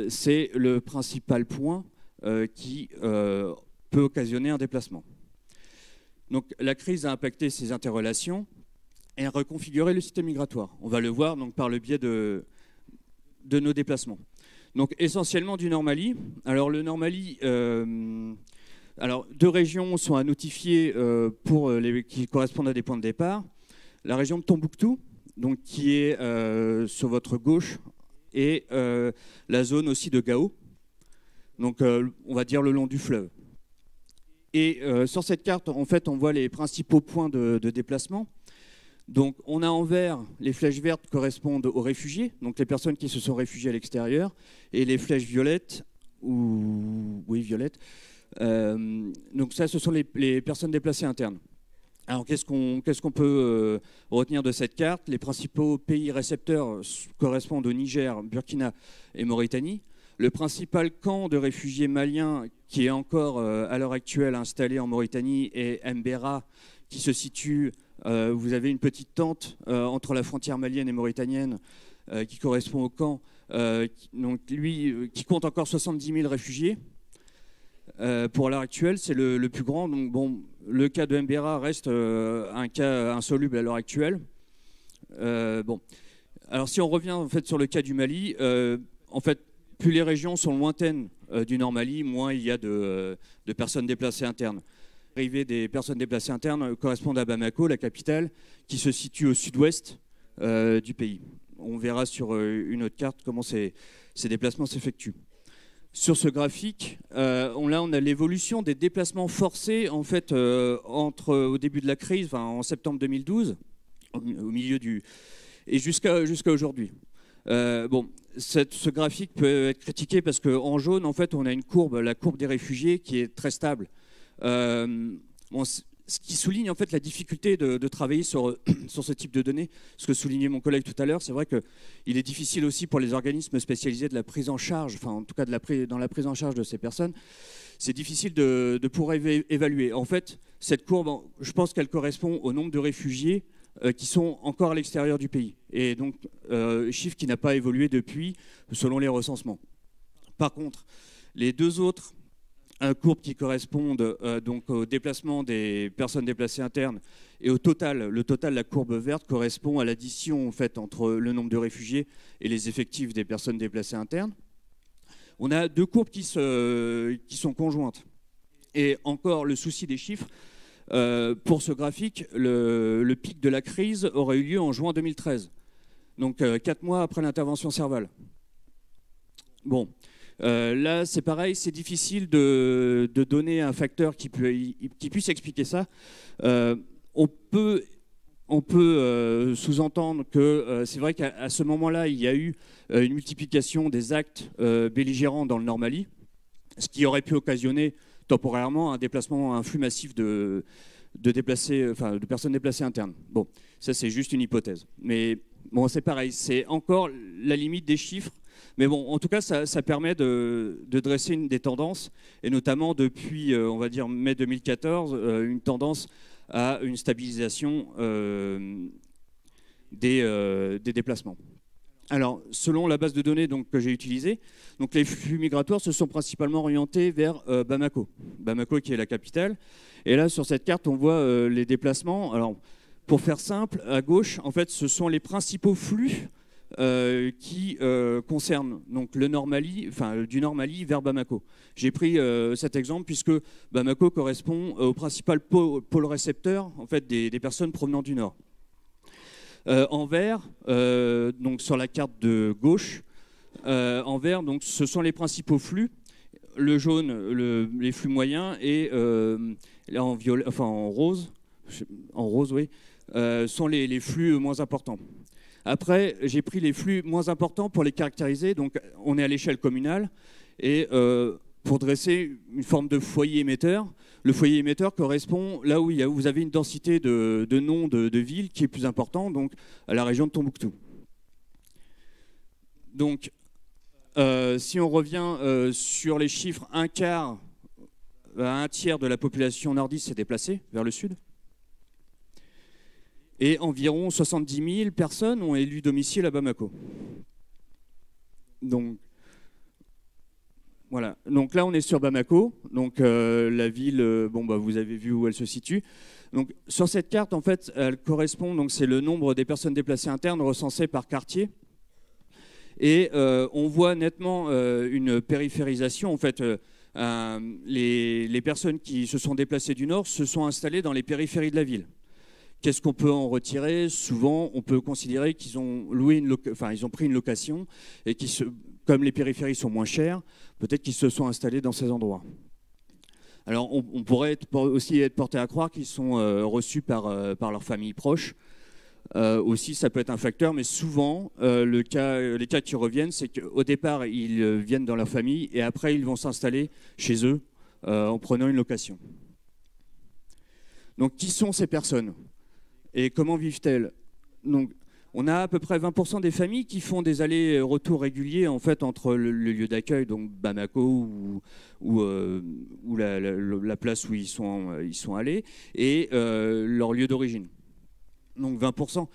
c'est le principal point qui peut occasionner un déplacement. Donc la crise a impacté ces interrelations et a reconfiguré le système migratoire. On va le voir donc, par le biais de nos déplacements. Donc essentiellement du Nord-Mali. Alors le Nord-Mali, alors 2 régions sont à notifier qui correspondent à des points de départ. La région de Tombouctou, donc, qui est sur votre gauche, et la zone aussi de Gao, donc on va dire le long du fleuve. Et sur cette carte, en fait, on voit les principaux points de déplacement. Donc on a en vert, les flèches vertes correspondent aux réfugiés, donc les personnes qui se sont réfugiées à l'extérieur, et les flèches violettes, violettes, donc ça, ce sont les personnes déplacées internes. Alors qu'est-ce qu'on peut retenir de cette carte? Les principaux pays récepteurs correspondent au Niger, Burkina et Mauritanie. Le principal camp de réfugiés maliens qui est encore à l'heure actuelle installé en Mauritanie est Mbera, qui se situe, vous avez une petite tente entre la frontière malienne et mauritanienne qui correspond au camp, donc lui, qui compte encore 70 000 réfugiés. Pour l'heure actuelle, c'est le plus grand. Donc, bon, le cas de Mbera reste un cas insoluble à l'heure actuelle. Bon. Alors si on revient en fait, sur le cas du Mali, en fait, plus les régions sont lointaines du Nord Mali, moins il y a de personnes déplacées internes. L'arrivée des personnes déplacées internes correspond à Bamako, la capitale, qui se situe au sud-ouest du pays. On verra sur une autre carte comment ces déplacements s'effectuent. Sur ce graphique, on a l'évolution des déplacements forcés en fait, au début de la crise, enfin, en septembre 2012, au milieu et jusqu'à aujourd'hui. Ce graphique peut être critiqué parce qu'en jaune, en fait, on a une courbe, la courbe des réfugiés, qui est très stable. Ce qui souligne en fait la difficulté de travailler sur ce type de données. Ce que soulignait mon collègue tout à l'heure, c'est vrai qu'il est difficile aussi pour les organismes spécialisés de la prise en charge, enfin en tout cas dans la prise en charge de ces personnes, c'est difficile de pouvoir évaluer. En fait, cette courbe, je pense qu'elle correspond au nombre de réfugiés qui sont encore à l'extérieur du pays. Et donc, chiffre qui n'a pas évolué depuis, selon les recensements. Par contre, les deux autres courbes qui correspondent donc au déplacement des personnes déplacées internes et le total, la courbe verte, correspond à l'addition en fait, entre le nombre de réfugiés et les effectifs des personnes déplacées internes. On a deux courbes qui sont conjointes. Et encore, le souci des chiffres, pour ce graphique, le pic de la crise aurait eu lieu en juin 2013, donc 4 mois après l'intervention Serval. Bon, là c'est pareil, c'est difficile de donner un facteur qui puisse expliquer ça. On peut sous-entendre que c'est vrai qu'à ce moment-là, il y a eu une multiplication des actes belligérants dans le Nord Mali, ce qui aurait pu occasionner temporairement un flux massif de personnes déplacées internes. Bon, ça c'est juste une hypothèse. Mais bon, c'est pareil, c'est encore la limite des chiffres. Mais bon, en tout cas, ça permet de dresser des tendances, et notamment depuis, on va dire, mai 2014, une tendance à une stabilisation des déplacements. Alors, selon la base de données que j'ai utilisée, donc les flux migratoires se sont principalement orientés vers Bamako. Bamako qui est la capitale. Et là, sur cette carte, on voit les déplacements. Alors, pour faire simple, à gauche, en fait, ce sont les principaux flux qui concernent donc, le Nord Mali, enfin, du Nord Mali vers Bamako. J'ai pris cet exemple puisque Bamako correspond au principal pôle récepteur en fait, des personnes provenant du Nord. En vert, donc sur la carte de gauche, en vert, donc, ce sont les principaux flux. Le jaune, les flux moyens, et là, en rose, oui, sont les flux moins importants. Après, j'ai pris les flux moins importants pour les caractériser. Donc, on est à l'échelle communale. Et pour dresser une forme de foyer émetteur, le foyer émetteur correspond là où vous avez une densité de noms de villes qui est plus importante, donc à la région de Tombouctou. Donc, si on revient sur les chiffres, un tiers de la population nordiste s'est déplacée vers le sud. Et environ 70 000 personnes ont élu domicile à Bamako. Donc, voilà. Donc là, on est sur Bamako. Donc la ville, vous avez vu où elle se situe. Donc sur cette carte, en fait, elle correspond. Donc c'est le nombre des personnes déplacées internes recensées par quartier. Et on voit nettement une périphérisation. En fait, les personnes qui se sont déplacées du nord se sont installées dans les périphéries de la ville. Qu'est-ce qu'on peut en retirer? Souvent, on peut considérer qu'ils ont ils ont pris une location et comme les périphéries sont moins chères, peut-être qu'ils se sont installés dans ces endroits. Alors, on pourrait aussi être porté à croire qu'ils sont reçus par leurs familles proches. Aussi, ça peut être un facteur, mais souvent, les cas qui reviennent, c'est qu'au départ, ils viennent dans leur famille et après, ils vont s'installer chez eux en prenant une location. Donc, qui sont ces personnes ? Et comment vivent-elles? Donc, on a à peu près 20% des familles qui font des allers-retours réguliers en fait, entre le lieu d'accueil, donc Bamako ou la place où ils sont allés, et leur lieu d'origine. Donc 20%.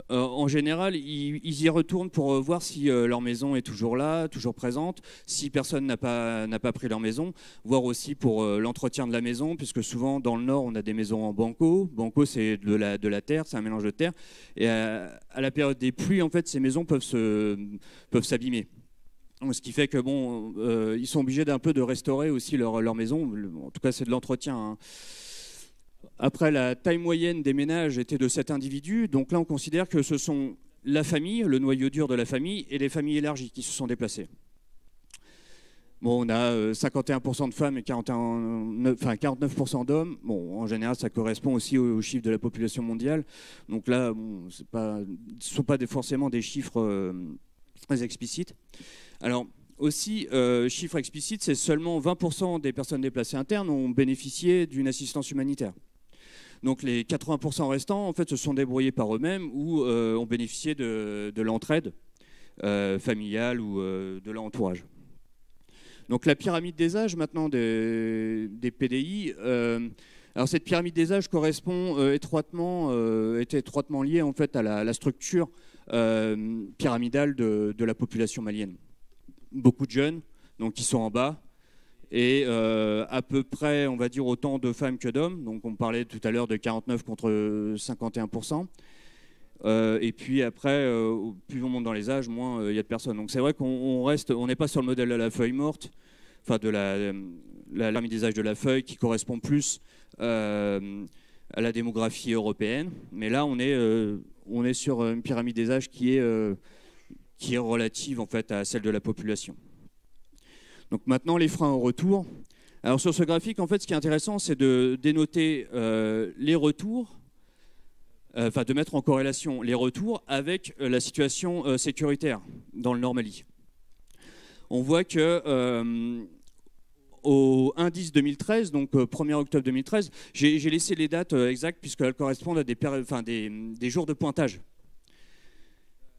En général, ils y retournent pour voir si leur maison est toujours là, toujours présente, si personne n'a pas pris leur maison, voire aussi pour l'entretien de la maison, puisque souvent dans le nord, on a des maisons en banco. Banco, c'est de la terre, c'est un mélange de terre. Et à la période des pluies, en fait, ces maisons peuvent s'abîmer. Ce qui fait que bon, ils sont obligés d'un peu de restaurer aussi leur maison. En tout cas, c'est de l'entretien, hein. Après, la taille moyenne des ménages était de 7 individus. Donc là, on considère que ce sont la famille, le noyau dur de la famille, et les familles élargies qui se sont déplacées. Bon, on a 51% de femmes et 49% d'hommes. Bon, en général, ça correspond aussi au chiffre de la population mondiale. Donc là, bon, ce ne sont pas forcément des chiffres très explicites. Alors, aussi, chiffre explicite, c'est seulement 20% des personnes déplacées internes ont bénéficié d'une assistance humanitaire. Donc les 80% restants, en fait, se sont débrouillés par eux-mêmes ou ont bénéficié de l'entraide familiale ou de leur entourage. Donc la pyramide des âges maintenant des PDI. Alors cette pyramide des âges correspond est étroitement liée en fait à la structure pyramidale de la population malienne. Beaucoup de jeunes, donc qui sont en bas. Et à peu près, on va dire, autant de femmes que d'hommes. Donc on parlait tout à l'heure de 49 contre 51%. Et puis après, plus on monte dans les âges, moins il y a de personnes. Donc c'est vrai qu'on n'est pas sur le modèle de la feuille morte, enfin de la pyramide des âges de la feuille, qui correspond plus à la démographie européenne. Mais là, on est sur une pyramide des âges qui est relative en fait à celle de la population. Donc maintenant, les freins au retour. Alors sur ce graphique, en fait, ce qui est intéressant, c'est de dénoter les retours, enfin de mettre en corrélation les retours avec la situation sécuritaire dans le Nord Mali. On voit que au indice 2013, donc 1er octobre 2013, j'ai laissé les dates exactes puisqu'elles correspondent à des jours de pointage.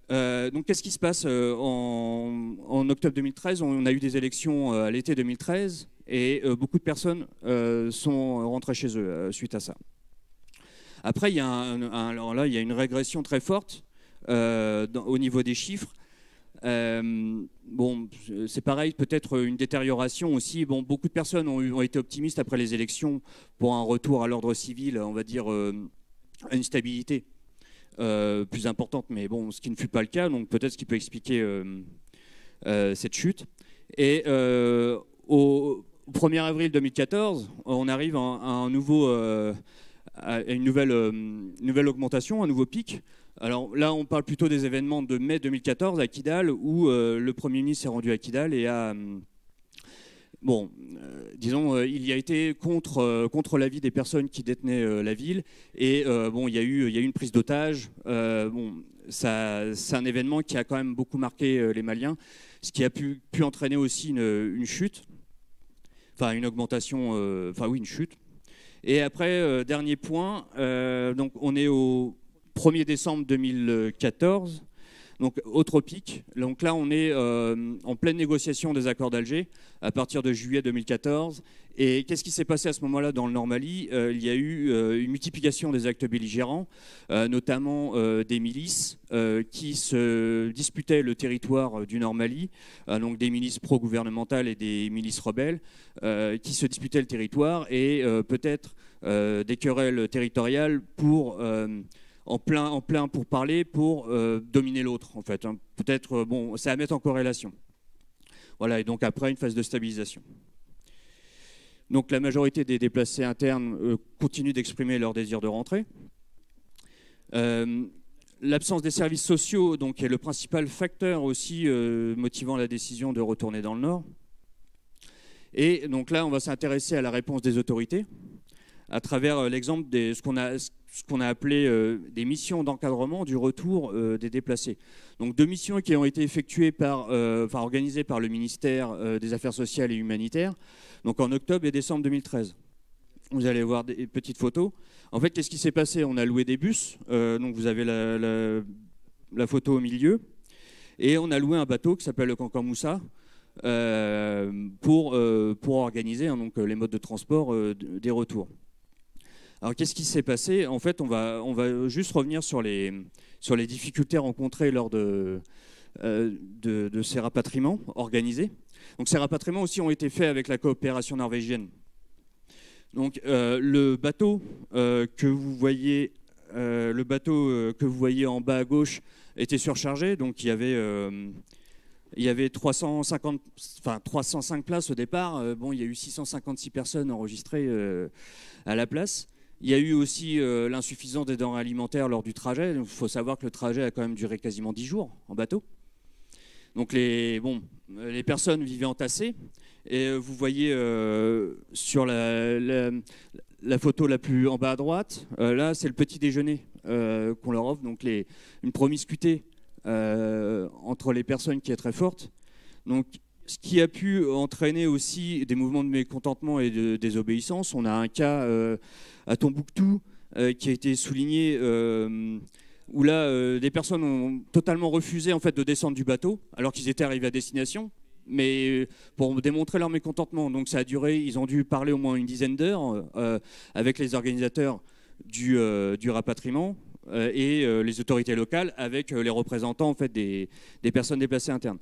Donc qu'est-ce qui se passe en octobre 2013? On a eu des élections à l'été 2013 et beaucoup de personnes sont rentrées chez eux suite à ça. Après, il y a une régression très forte au niveau des chiffres. Bon, c'est pareil, peut-être une détérioration aussi. Bon, beaucoup de personnes ont été optimistes après les élections pour un retour à l'ordre civil, on va dire à une stabilité plus importante, mais bon, ce qui ne fut pas le cas, donc peut-être ce qui peut expliquer cette chute. Et au 1er avril 2014, on arrive à une nouvelle augmentation, un nouveau pic. Alors là, on parle plutôt des événements de mai 2014 à Kidal, où le Premier ministre s'est rendu à Kidal et a... Bon, disons, il y a été contre l'avis des personnes qui détenaient la ville. Et bon, il y a eu une prise d'otage. Bon, c'est un événement qui a quand même beaucoup marqué les Maliens, ce qui a pu entraîner aussi une chute, enfin une augmentation, enfin oui, une chute. Et après, dernier point, donc on est au 1er décembre 2014. Donc, autre pic. Donc là, on est en pleine négociation des accords d'Alger à partir de juillet 2014. Et qu'est-ce qui s'est passé à ce moment-là dans le Nord Mali? Il y a eu une multiplication des actes belligérants, notamment des milices qui se disputaient le territoire du Nord Mali, donc des milices pro-gouvernementales et des milices rebelles qui se disputaient le territoire et peut-être des querelles territoriales pour... en plein pour parler, pour dominer l'autre, en fait. Hein. Peut-être, bon, c'est à mettre en corrélation. Voilà, et donc après, une phase de stabilisation. Donc la majorité des déplacés internes continuent d'exprimer leur désir de rentrer. L'absence des services sociaux donc, est le principal facteur aussi motivant la décision de retourner dans le Nord. Et donc là, on va s'intéresser à la réponse des autorités à travers l'exemple de ce qu'on a appelé des missions d'encadrement du retour des déplacés. Donc 2 missions qui ont été effectuées organisées par le ministère des Affaires sociales et humanitaires, donc en octobre et décembre 2013. Vous allez voir des petites photos. En fait, qu'est-ce qui s'est passé? On a loué des bus, donc vous avez la photo au milieu, et on a loué un bateau qui s'appelle le Cancan Moussa pour organiser donc, les modes de transport des retours. Alors, qu'est-ce qui s'est passé? En fait, on va juste revenir sur les difficultés rencontrées lors de ces rapatriements organisés. Donc, ces rapatriements aussi ont été faits avec la coopération norvégienne. Donc, le bateau que vous voyez en bas à gauche était surchargé. Donc, il y avait Il y avait 305 places au départ. Bon, il y a eu 656 personnes enregistrées à la place. Il y a eu aussi l'insuffisance des denrées alimentaires lors du trajet. Il faut savoir que le trajet a quand même duré quasiment 10 jours en bateau. Donc les personnes vivaient entassées. Et vous voyez sur la photo la plus en bas à droite, là c'est le petit déjeuner qu'on leur offre. Donc une promiscuité entre les personnes qui est très forte. Donc, ce qui a pu entraîner aussi des mouvements de mécontentement et de désobéissance. On a un cas à Tombouctou qui a été souligné où là, des personnes ont totalement refusé en fait, de descendre du bateau alors qu'ils étaient arrivés à destination, mais pour démontrer leur mécontentement. Donc ça a duré, ils ont dû parler au moins une dizaine d'heures avec les organisateurs du rapatriement et les autorités locales avec les représentants en fait, des personnes déplacées internes.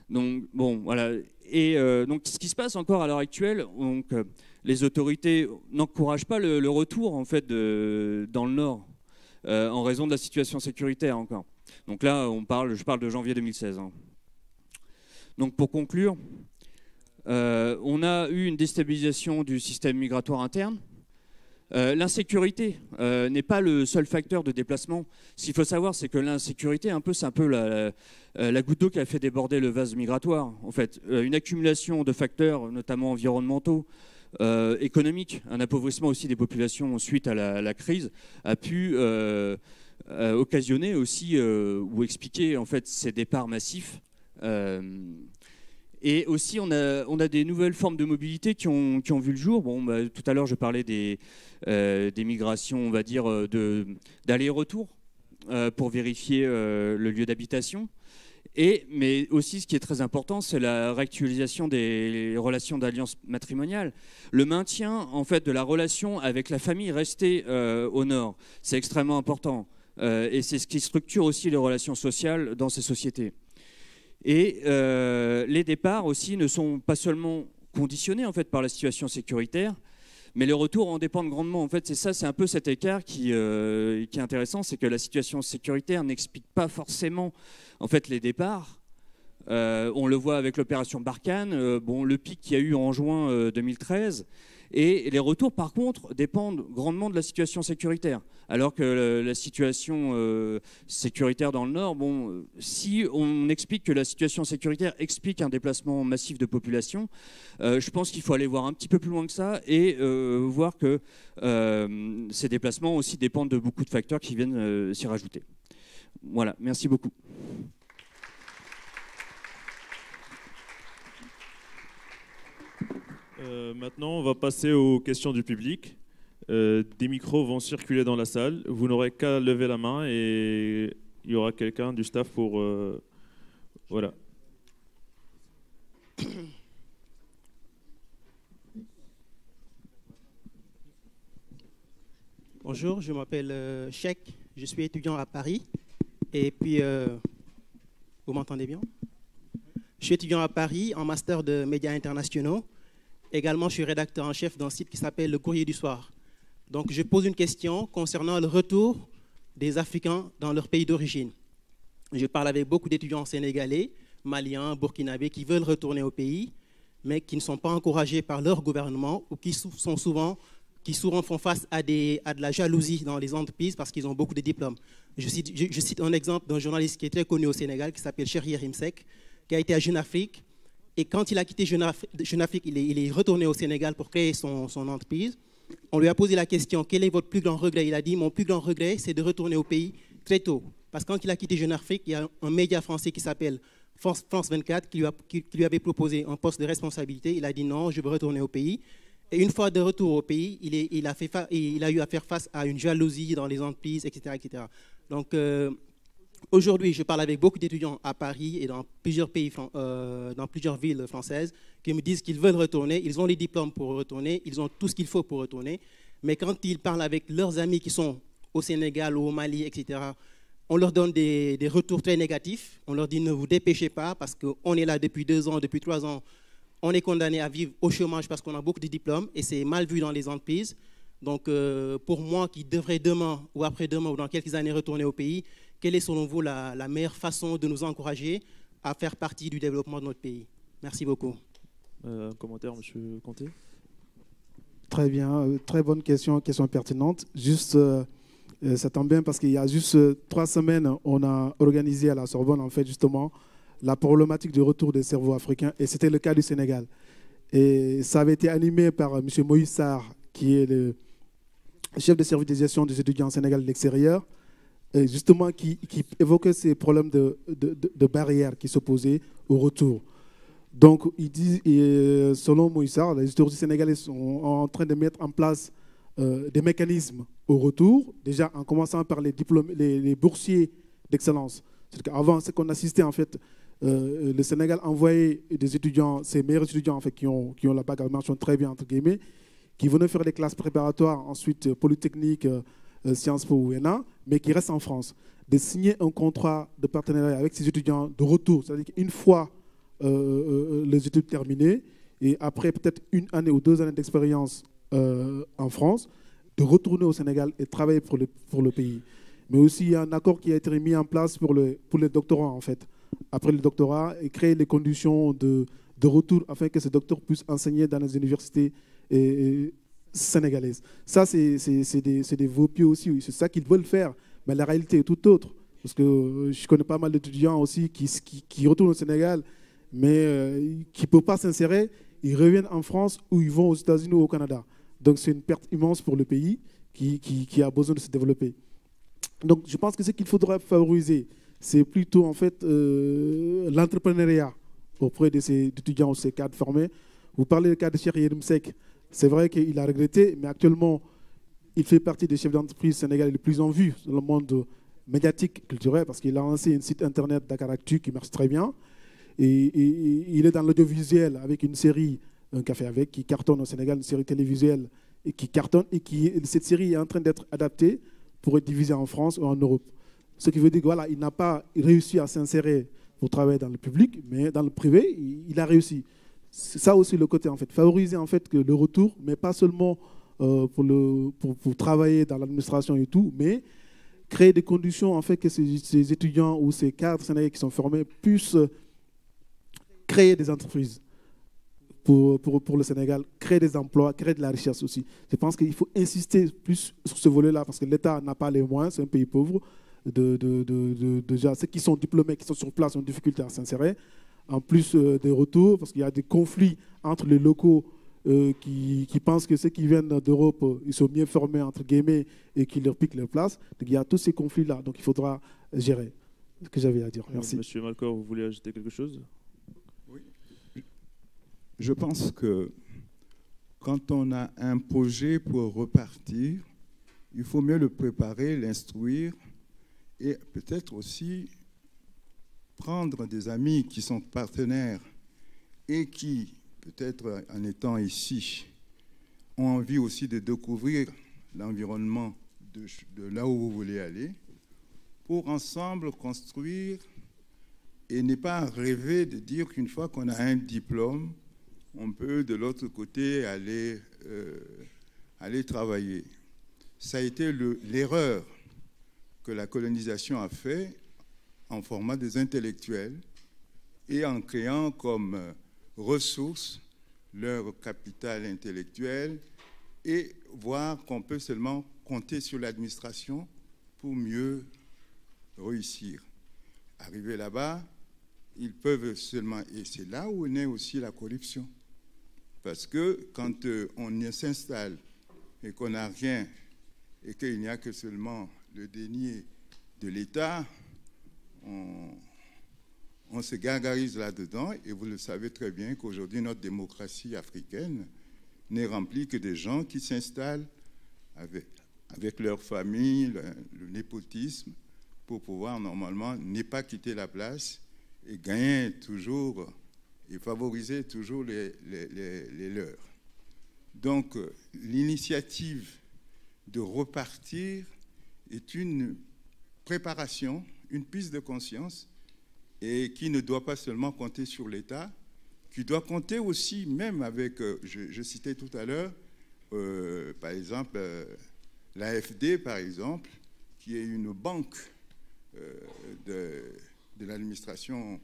Donc, bon, voilà. Et donc, ce qui se passe encore à l'heure actuelle, donc, les autorités n'encouragent pas le retour en fait, dans le Nord en raison de la situation sécuritaire encore. Donc là, je parle de janvier 2016. Hein. Donc, pour conclure, on a eu une déstabilisation du système migratoire interne. L'insécurité n'est pas le seul facteur de déplacement. Ce qu'il faut savoir, c'est que l'insécurité, c'est un peu la goutte d'eau qui a fait déborder le vase migratoire. En fait, une accumulation de facteurs, notamment environnementaux, économiques, un appauvrissement aussi des populations suite à la crise, a pu occasionner aussi ou expliquer en fait ces départs massifs. Et aussi, on a des nouvelles formes de mobilité qui ont vu le jour. Bon, tout à l'heure, je parlais des migrations, on va dire, d'aller-retour pour vérifier le lieu d'habitation. Mais aussi, ce qui est très important, c'est la réactualisation des relations d'alliance matrimoniale. Le maintien, en fait, de la relation avec la famille restée au Nord. C'est extrêmement important. Et c'est ce qui structure aussi les relations sociales dans ces sociétés. Et les départs aussi ne sont pas seulement conditionnés en fait, par la situation sécuritaire, mais les retours en dépendent grandement. En fait, c'est un peu cet écart qui est intéressant, c'est que la situation sécuritaire n'explique pas forcément en fait, les départs. On le voit avec l'opération Barkhane, le pic qu'il y a eu en juin 2013. Et les retours, par contre, dépendent grandement de la situation sécuritaire. Alors que la situation sécuritaire dans le Nord, si on explique que la situation sécuritaire explique un déplacement massif de population, je pense qu'il faut aller voir un petit peu plus loin que ça et voir que ces déplacements aussi dépendent de beaucoup de facteurs qui viennent s'y rajouter. Voilà, merci beaucoup. Maintenant, on va passer aux questions du public. Des micros vont circuler dans la salle. Vous n'aurez qu'à lever la main et il y aura quelqu'un du staff pour... voilà. Bonjour, je m'appelle Cheikh, je suis étudiant à Paris. Et puis, vous m'entendez bien? Je suis étudiant à Paris en master de médias internationaux. Également, je suis rédacteur en chef d'un site qui s'appelle Le Courrier du Soir. Donc, je pose une question concernant le retour des Africains dans leur pays d'origine. Je parle avec beaucoup d'étudiants sénégalais, maliens, burkinabés qui veulent retourner au pays, mais qui ne sont pas encouragés par leur gouvernement ou qui souvent font face à de la jalousie dans les entreprises parce qu'ils ont beaucoup de diplômes. Je cite un exemple d'un journaliste qui est très connu au Sénégal qui s'appelle Cheikh Yérim Seck, qui a été à Jeune Afrique. Et quand il a quitté Jeune Afrique, il est retourné au Sénégal pour créer son entreprise. On lui a posé la question, quel est votre plus grand regret? Il a dit, mon plus grand regret, c'est de retourner au pays très tôt. Parce que quand il a quitté Jeune Afrique, il y a un média français qui s'appelle France 24 qui lui avait proposé un poste de responsabilité. Il a dit non, je veux retourner au pays. Et une fois de retour au pays, il a eu à faire face à une jalousie dans les entreprises, etc. etc. Donc, aujourd'hui, je parle avec beaucoup d'étudiants à Paris et dans plusieurs pays, dans plusieurs villes françaises qui me disent qu'ils veulent retourner, ils ont les diplômes pour retourner, ils ont tout ce qu'il faut pour retourner. Mais quand ils parlent avec leurs amis qui sont au Sénégal ou au Mali, etc., on leur donne des retours très négatifs. On leur dit ne vous dépêchez pas parce qu'on est là depuis 2 ans, depuis 3 ans. On est condamné à vivre au chômage parce qu'on a beaucoup de diplômes et c'est mal vu dans les entreprises. Donc, pour moi qui devrais demain ou après-demain ou dans quelques années retourner au pays, quelle est selon vous la meilleure façon de nous encourager à faire partie du développement de notre pays. Merci beaucoup. Un commentaire, M. Conté? Très bien, très bonne question pertinente. Juste, ça tombe bien parce qu'il y a juste 3 semaines, on a organisé à la Sorbonne, en fait, justement, la problématique du retour des cerveaux africains, et c'était le cas du Sénégal. Et ça avait été animé par M. Moïse Sarr, qui est le chef de service de gestion des étudiants au Sénégal de l'extérieur, et justement qui évoquait ces problèmes de barrières qui s'opposaient au retour. Donc, il dit, selon Moïse Sarr, les autorités sénégalaises sont en train de mettre en place des mécanismes au retour, déjà en commençant par les boursiers d'excellence. Avant, ce qu'on assistait, en fait, le Sénégal envoyait des étudiants, ses meilleurs étudiants en fait, qui ont la bague à mention très bien, entre guillemets, qui venaient faire des classes préparatoires, ensuite Polytechnique, Sciences Po ou ENA, mais qui restent en France. De signer un contrat de partenariat avec ces étudiants de retour, c'est-à-dire qu'une fois les études terminées, et après peut-être 1 année ou 2 années d'expérience en France, de retourner au Sénégal et travailler pour le pays. Mais aussi, il y a un accord qui a été mis en place pour les doctorants, en fait. Après le doctorat, et créer les conditions de retour afin que ces docteurs puissent enseigner dans les universités sénégalaises. Ça, c'est des vœux pieux aussi. C'est ça qu'ils veulent faire. Mais la réalité est tout autre. Parce que je connais pas mal d'étudiants aussi qui retournent au Sénégal, mais qui ne peuvent pas s'insérer. Ils reviennent en France ou ils vont aux États-Unis ou au Canada. Donc, c'est une perte immense pour le pays qui a besoin de se développer. Donc, je pense que ce qu'il faudra favoriser, c'est plutôt en fait l'entrepreneuriat auprès de ces étudiants ou ces cadres formés. Vous parlez du cas de Cheikh Yérim Seck. C'est vrai qu'il a regretté, mais actuellement, il fait partie des chefs d'entreprise sénégalais les plus en vue dans le monde médiatique, culturel, parce qu'il a lancé un site internet Dakaractu qui marche très bien. Et il est dans l'audiovisuel avec une série, Un café avec, qui cartonne au Sénégal, une série télévisuelle et qui cartonne. Et cette série est en train d'être adaptée pour être diffusée en France ou en Europe. Ce qui veut dire qu'il voilà, n'a pas réussi à s'insérer pour travailler dans le public, mais dans le privé, il a réussi. C'est ça aussi le côté, en fait. Favoriser en fait, que le retour, mais pas seulement pour travailler dans l'administration et tout, mais créer des conditions en fait, que ces étudiants ou ces cadres sénégalais qui sont formés puissent créer des entreprises pour le Sénégal, créer des emplois, créer de la richesse aussi. Je pense qu'il faut insister plus sur ce volet-là parce que l'État n'a pas les moyens, c'est un pays pauvre. Déjà, ceux qui sont diplômés, qui sont sur place, ont difficulté à s'insérer. En plus des retours, parce qu'il y a des conflits entre les locaux qui pensent que ceux qui viennent d'Europe, ils sont mieux formés, entre guillemets, et qui leur piquent leur place. Donc il y a tous ces conflits-là, donc il faudra gérer. Ce que j'avais à dire. Merci. Monsieur Malcor, vous voulez ajouter quelque chose? Oui. Je pense que quand on a un projet pour repartir, il faut mieux le préparer, l'instruire et peut-être aussi prendre des amis qui sont partenaires et qui, peut-être en étant ici, ont envie aussi de découvrir l'environnement de là où vous voulez aller, pour ensemble construire et ne pas rêver de dire qu'une fois qu'on a un diplôme, on peut de l'autre côté aller travailler. Ça a été l'erreur que la colonisation a fait en formant des intellectuels et en créant comme ressource leur capital intellectuel et voir qu'on peut seulement compter sur l'administration pour mieux réussir. Arriver là-bas, ils peuvent seulement... Et c'est là où naît aussi la corruption. Parce que quand on s'installe et qu'on n'a rien et qu'il n'y a que seulement le déni de l'État, on se gargarise là-dedans. Et vous le savez très bien qu'aujourd'hui, notre démocratie africaine n'est remplie que de gens qui s'installent avec leur famille, le népotisme, pour pouvoir normalement ne pas quitter la place et gagner toujours et favoriser toujours les leurs. Donc, l'initiative de repartir est une préparation, une prise de conscience et qui ne doit pas seulement compter sur l'État, qui doit compter aussi même avec, je citais tout à l'heure, par exemple, l'AFD, par exemple, qui est une banque de l'administration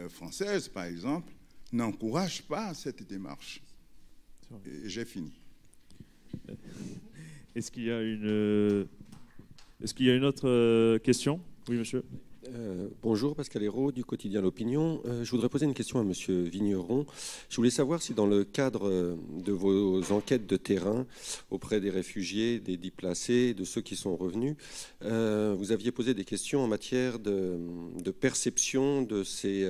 française, par exemple, n'encourage pas cette démarche. Et j'ai fini. Est-ce qu'il y a une autre question? Oui, monsieur. Bonjour, Pascal Hérault du quotidien L'Opinion. Je voudrais poser une question à monsieur Vigneron. Je voulais savoir si dans le cadre de vos enquêtes de terrain auprès des réfugiés, des déplacés, de ceux qui sont revenus, vous aviez posé des questions en matière de perception de ces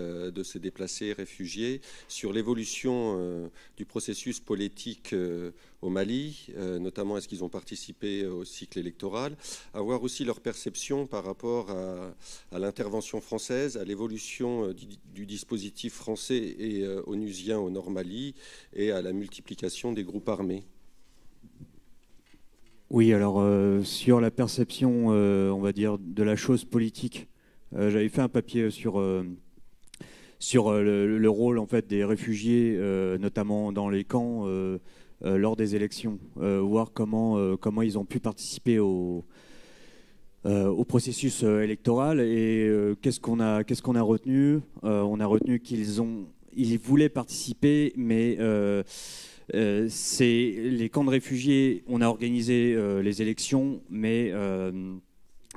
déplacés réfugiés sur l'évolution du processus politique au Mali, notamment est-ce qu'ils ont participé au cycle électoral, avoir aussi leur perception par rapport à l'intervention française, à l'évolution du dispositif français et onusien au Nord Mali et à la multiplication des groupes armés. Oui, alors sur la perception, on va dire, de la chose politique, j'avais fait un papier sur le rôle en fait des réfugiés, notamment dans les camps, lors des élections, voir comment ils ont pu participer au processus électoral. Et qu'est-ce qu'on a retenu? On a retenu qu'ils voulaient participer, mais c'est les camps de réfugiés. On a organisé les élections, mais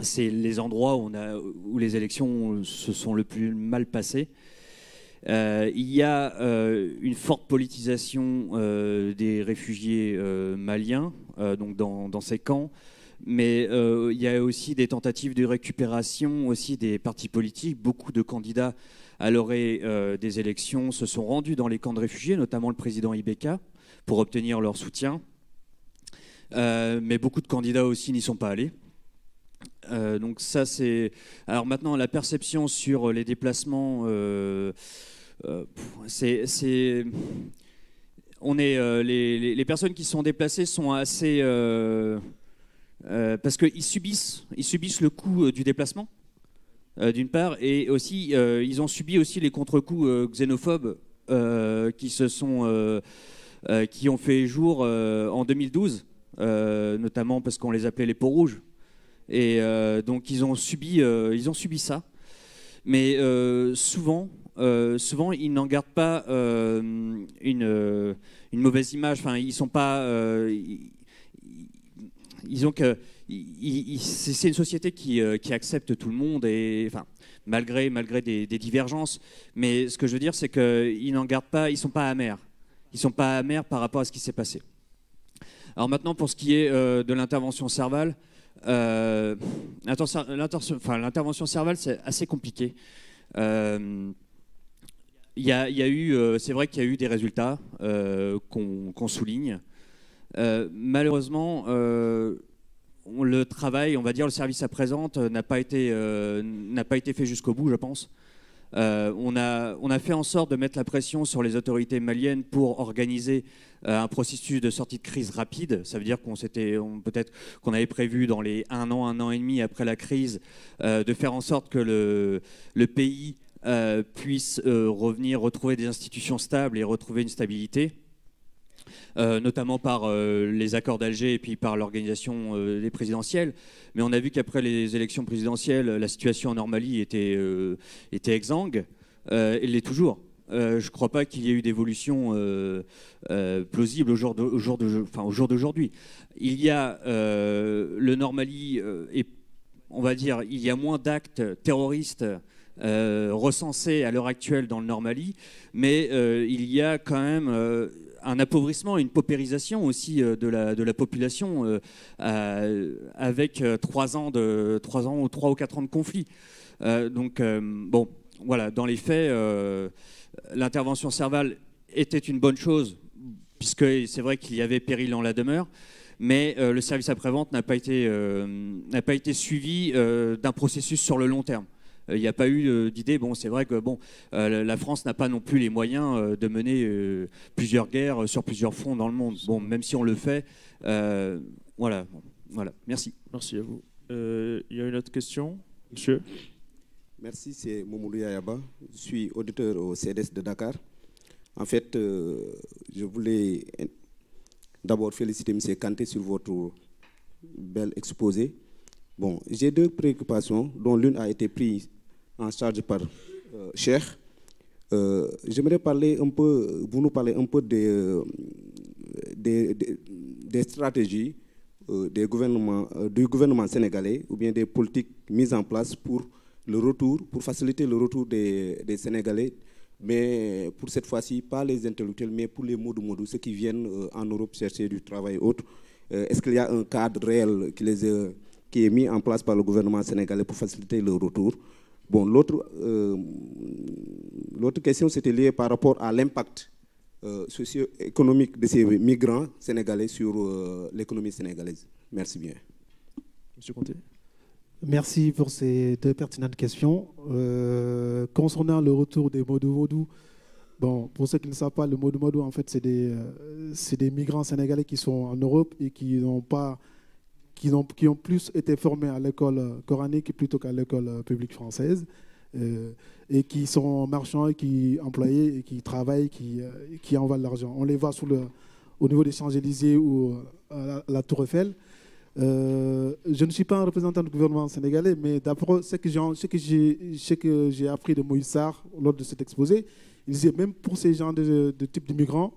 c'est les endroits où les élections se sont le plus mal passées. Il y a une forte politisation des réfugiés maliens, donc dans ces camps, mais il y a aussi des tentatives de récupération aussi des partis politiques. Beaucoup de candidats à l'orée des élections se sont rendus dans les camps de réfugiés, notamment le président Ibeka, pour obtenir leur soutien. Mais beaucoup de candidats aussi n'y sont pas allés. Donc ça, c'est... Alors maintenant, la perception sur les déplacements... les personnes qui sont déplacées sont assez... parce qu'ils subissent le coût du déplacement, d'une part, et aussi ils ont subi aussi les contre-coups xénophobes qui ont fait jour en 2012, notamment parce qu'on les appelait les peaux rouges. Et donc ils ont subi ça. Mais souvent, ils n'en gardent pas une mauvaise image. Enfin, ils sont pas. Disons que c'est une société qui accepte tout le monde, et enfin malgré des divergences. Mais ce que je veux dire, c'est qu'ils n'en gardent pas. Ils sont pas amers. Ils sont pas amers par rapport à ce qui s'est passé. Alors maintenant, pour ce qui est de l'intervention Serval. L'intervention Serval, c'est assez compliqué. Il y a eu, c'est vrai qu'il y a eu des résultats qu'on souligne. Malheureusement, le travail, on va dire le service après-vente, n'a pas été fait jusqu'au bout, je pense. On a fait en sorte de mettre la pression sur les autorités maliennes pour organiser un processus de sortie de crise rapide. Ça veut dire peut-être qu'on avait prévu dans les un an et demi après la crise, de faire en sorte que le pays puisse retrouver des institutions stables et retrouver une stabilité. Notamment par les accords d'Alger et puis par l'organisation des présidentielles. Mais on a vu qu'après les élections présidentielles, la situation en Nord-Mali était exsangue. Elle l'est toujours. Je ne crois pas qu'il y ait eu d'évolution plausible au jour d'aujourd'hui. Il y a le Nord-Mali, on va dire, il y a moins d'actes terroristes recensés à l'heure actuelle dans le Nord-Mali, mais il y a quand même un appauvrissement, une paupérisation aussi de la population avec 3 ou 4 ans de conflit. Bon, voilà, dans les faits, l'intervention Serval était une bonne chose, puisque c'est vrai qu'il y avait péril en la demeure, mais le service après-vente n'a pas été suivi d'un processus sur le long terme. Il n'y a pas eu d'idée. Bon, c'est vrai que la France n'a pas non plus les moyens de mener plusieurs guerres sur plusieurs fronts dans le monde. Bon, même si on le fait, voilà. Merci. Merci à vous. Il y a une autre question, monsieur? Merci, c'est Momoulou Yayaba. Je suis auditeur au CDS de Dakar. En fait, je voulais d'abord féliciter M. Kanté sur votre bel exposé. Bon, j'ai 2 préoccupations, dont l'une a été prise en charge par Cheikh. J'aimerais parler un peu, vous nous parlez un peu des stratégies du gouvernement sénégalais ou bien des politiques mises en place pour le retour, pour faciliter le retour des Sénégalais, mais pour cette fois-ci, pas les intellectuels, mais pour les modou-modou, ceux qui viennent en Europe chercher du travail et autres. Est-ce qu'il y a un cadre réel qui est mis en place par le gouvernement sénégalais pour faciliter le retour? Bon, l'autre question, c'était lié par rapport à l'impact socio-économique de ces migrants sénégalais sur l'économie sénégalaise. Merci bien. Monsieur Conté. Merci pour ces deux pertinentes questions. Concernant le retour des modou-modou, bon, pour ceux qui ne savent pas, le modou-modou, en fait, c'est des migrants sénégalais qui sont en Europe et qui ont plus été formés à l'école coranique plutôt qu'à l'école publique française, et qui sont marchands, et qui employés, et qui travaillent, qui envoient de l'argent. On les voit au niveau des Champs-Élysées ou à la Tour Eiffel. Je ne suis pas un représentant du gouvernement sénégalais, mais d'après ce que j'ai appris de Moïse Sarr lors de cet exposé, il disait même pour ces gens de type d'immigrants,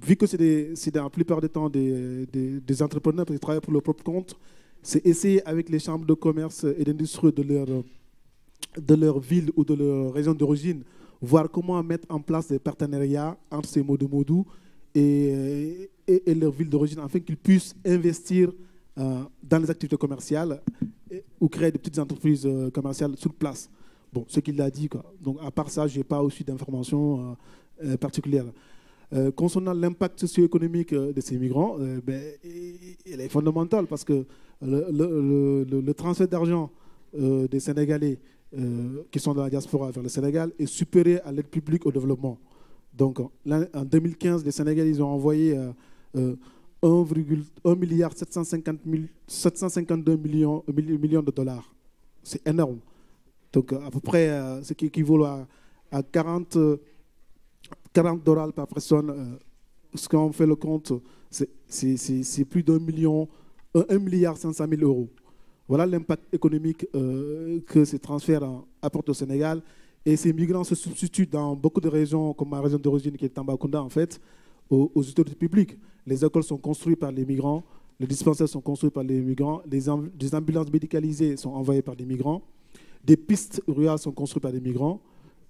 vu que c'est dans la plupart du temps des entrepreneurs qui travaillent pour leur propre compte, c'est essayer avec les chambres de commerce et d'industrie de leur ville ou de leur région d'origine, voir comment mettre en place des partenariats entre ces modou-modou et leur ville d'origine, afin qu'ils puissent investir dans les activités commerciales ou créer des petites entreprises commerciales sur place. Bon, ce qu'il a dit, quoi. Donc, à part ça, je n'ai pas aussi d'informations particulières. Concernant l'impact socio-économique de ces migrants, il est fondamental parce que le transfert d'argent des Sénégalais qui sont dans la diaspora vers le Sénégal est supérieur à l'aide publique au développement. Donc, en 2015, les Sénégalais ils ont envoyé 1,752 millions de dollars. C'est énorme. Donc, à peu près, ce qui équivaut à 40 $ par personne. Ce qu'on fait le compte, c'est plus d'1 milliard 500 000 euros. Voilà l'impact économique que ces transferts apportent au Sénégal. Et ces migrants se substituent dans beaucoup de régions, comme ma région d'origine qui est Tambacounda, en fait, aux autorités publiques. Les écoles sont construites par les migrants, les dispensaires sont construits par les migrants, des ambulances médicalisées sont envoyées par des migrants, des pistes rurales sont construites par des migrants,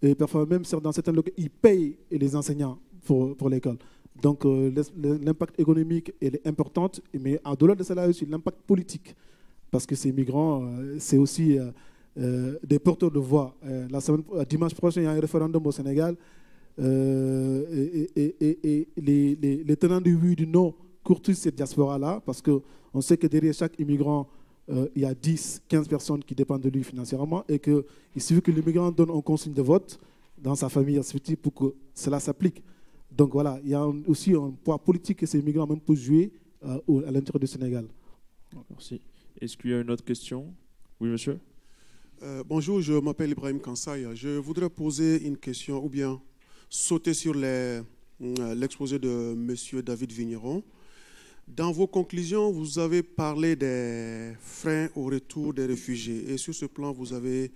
et parfois même dans certains locaux, ils payent les enseignants pour l'école. Donc l'impact économique est important, mais au-delà de cela aussi l'impact politique, parce que ces migrants, c'est aussi des porteurs de voix. Dimanche prochain, il y a un référendum au Sénégal, et les tenants du oui et du non courtisent cette diaspora-là, parce qu'on sait que derrière chaque immigrant, il y a 10, 15 personnes qui dépendent de lui financièrement, et qu'il suffit que l'immigrant donne un consigne de vote dans sa famille respective pour que cela s'applique. Donc voilà, il y a aussi un poids politique que ces migrants même peuvent jouer à l'intérieur du Sénégal. Merci. Est-ce qu'il y a une autre question? Oui, monsieur. Bonjour, je m'appelle Ibrahim Kansaï. Je voudrais poser une question, ou bien sauter sur l'exposé de M. David Vigneron. Dans vos conclusions, vous avez parlé des freins au retour des réfugiés. Et sur ce plan, vous avez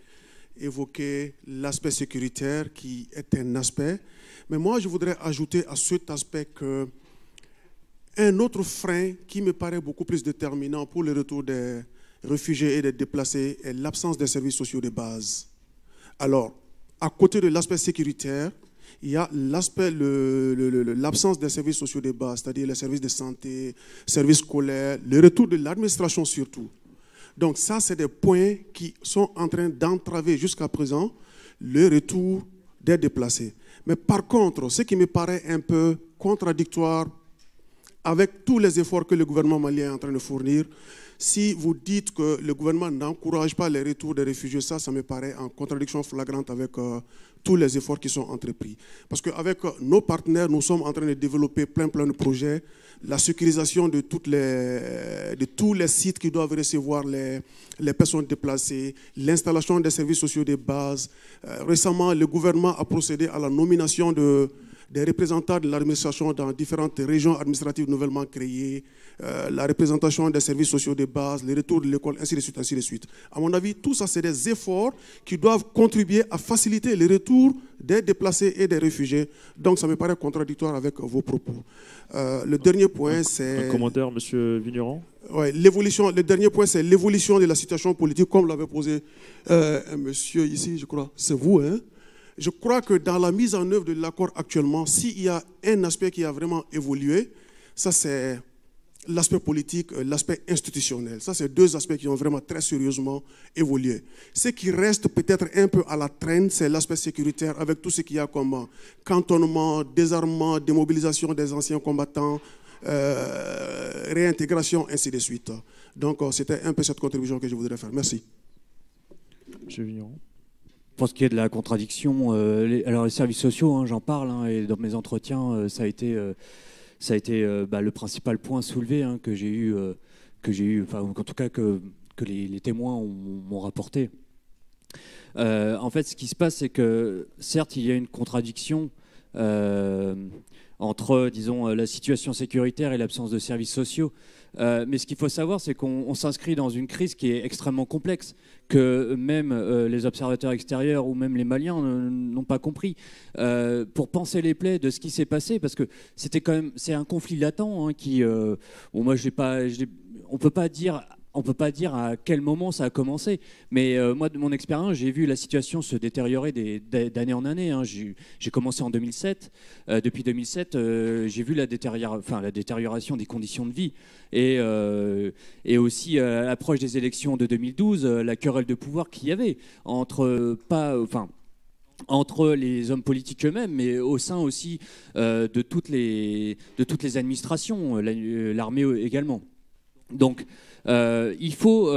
évoqué l'aspect sécuritaire qui est un aspect. Mais moi, je voudrais ajouter à cet aspect qu'un autre frein qui me paraît beaucoup plus déterminant pour le retour des réfugiés et des déplacés est l'absence des services sociaux de base. Alors, à côté de l'aspect sécuritaire, il y a l'absence des services sociaux de base, c'est-à-dire les services de santé, services scolaires, le retour de l'administration surtout. Donc ça, c'est des points qui sont en train d'entraver jusqu'à présent le retour des déplacés. Mais par contre, ce qui me paraît un peu contradictoire avec tous les efforts que le gouvernement malien est en train de fournir, si vous dites que le gouvernement n'encourage pas les retours des réfugiés, ça me paraît en contradiction flagrante avec tous les efforts qui sont entrepris. Parce qu'avec nos partenaires, nous sommes en train de développer plein de projets, la sécurisation de tous les sites qui doivent recevoir les personnes déplacées, l'installation des services sociaux de base. Récemment, le gouvernement a procédé à la nomination des représentants de l'administration dans différentes régions administratives nouvellement créées, la représentation des services sociaux de base, les retours de l'école, ainsi de suite, ainsi de suite. À mon avis, tout ça, c'est des efforts qui doivent contribuer à faciliter le retour des déplacés et des réfugiés. Donc ça me paraît contradictoire avec vos propos. Le dernier point, c'est... Un commentaire, M. Vigneron. Ouais, le dernier point, c'est l'évolution de la situation politique, comme l'avait posé un monsieur ici, je crois. C'est vous, hein? Je crois que dans la mise en œuvre de l'accord actuellement, s'il y a un aspect qui a vraiment évolué, ça c'est l'aspect politique, l'aspect institutionnel. Ça, c'est deux aspects qui ont vraiment très sérieusement évolué. Ce qui reste peut-être un peu à la traîne, c'est l'aspect sécuritaire, avec tout ce qu'il y a comme cantonnement, désarmement, démobilisation des anciens combattants, réintégration, ainsi de suite. Donc, c'était un peu cette contribution que je voudrais faire. Merci. M. Vigneron. Pour ce qui est de la contradiction, alors les services sociaux, hein, j'en parle, hein, et dans mes entretiens, ça a été le principal point soulevé, hein, que j'ai eu, enfin, en tout cas que les témoins m'ont rapporté. En fait, ce qui se passe, c'est que certes, il y a une contradiction entre, disons, la situation sécuritaire et l'absence de services sociaux. Mais ce qu'il faut savoir, c'est qu'on s'inscrit dans une crise qui est extrêmement complexe, que même les observateurs extérieurs ou même les Maliens n'ont pas compris. Pour panser les plaies de ce qui s'est passé, parce que c'est un conflit latent, hein, qui, bon, moi, on peut pas dire à quel moment ça a commencé, mais moi, de mon expérience, j'ai vu la situation se détériorer d'année en année, hein. J'ai commencé en 2007. Depuis 2007, j'ai vu la détérioration des conditions de vie. Et aussi, à l'approche des élections de 2012, la querelle de pouvoir qu'il y avait entre les hommes politiques eux-mêmes, mais au sein aussi de toutes les administrations, l'armée également. Donc, il faut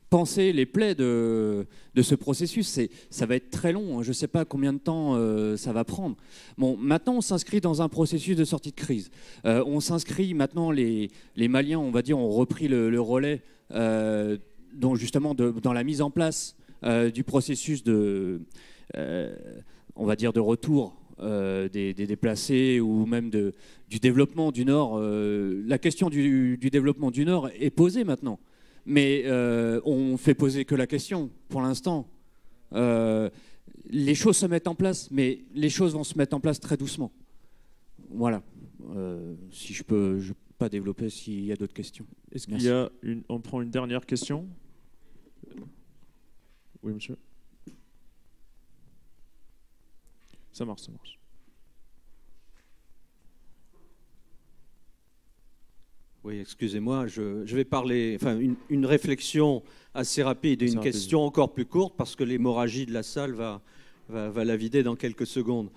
penser les plaies de ce processus. Ça va être très long, hein. Je ne sais pas combien de temps ça va prendre. Bon, maintenant, on s'inscrit dans un processus de sortie de crise. On s'inscrit maintenant, les Maliens, on va dire, ont repris le relais donc justement dans la mise en place du processus on va dire, de retour des déplacés ou même du développement du Nord. La question du développement du Nord est posée maintenant. Mais on fait poser que la question pour l'instant. Les choses se mettent en place, mais les choses vont se mettre en place très doucement. Voilà. Si je peux pas développer s'il y a d'autres questions. Est-ce qu'il y a on prend une dernière question? Oui, monsieur. Ça marche, ça marche. Oui, excusez-moi, je vais parler, enfin, une réflexion assez rapide et une question encore plus courte, parce que l'hémorragie de la salle va la vider dans quelques secondes.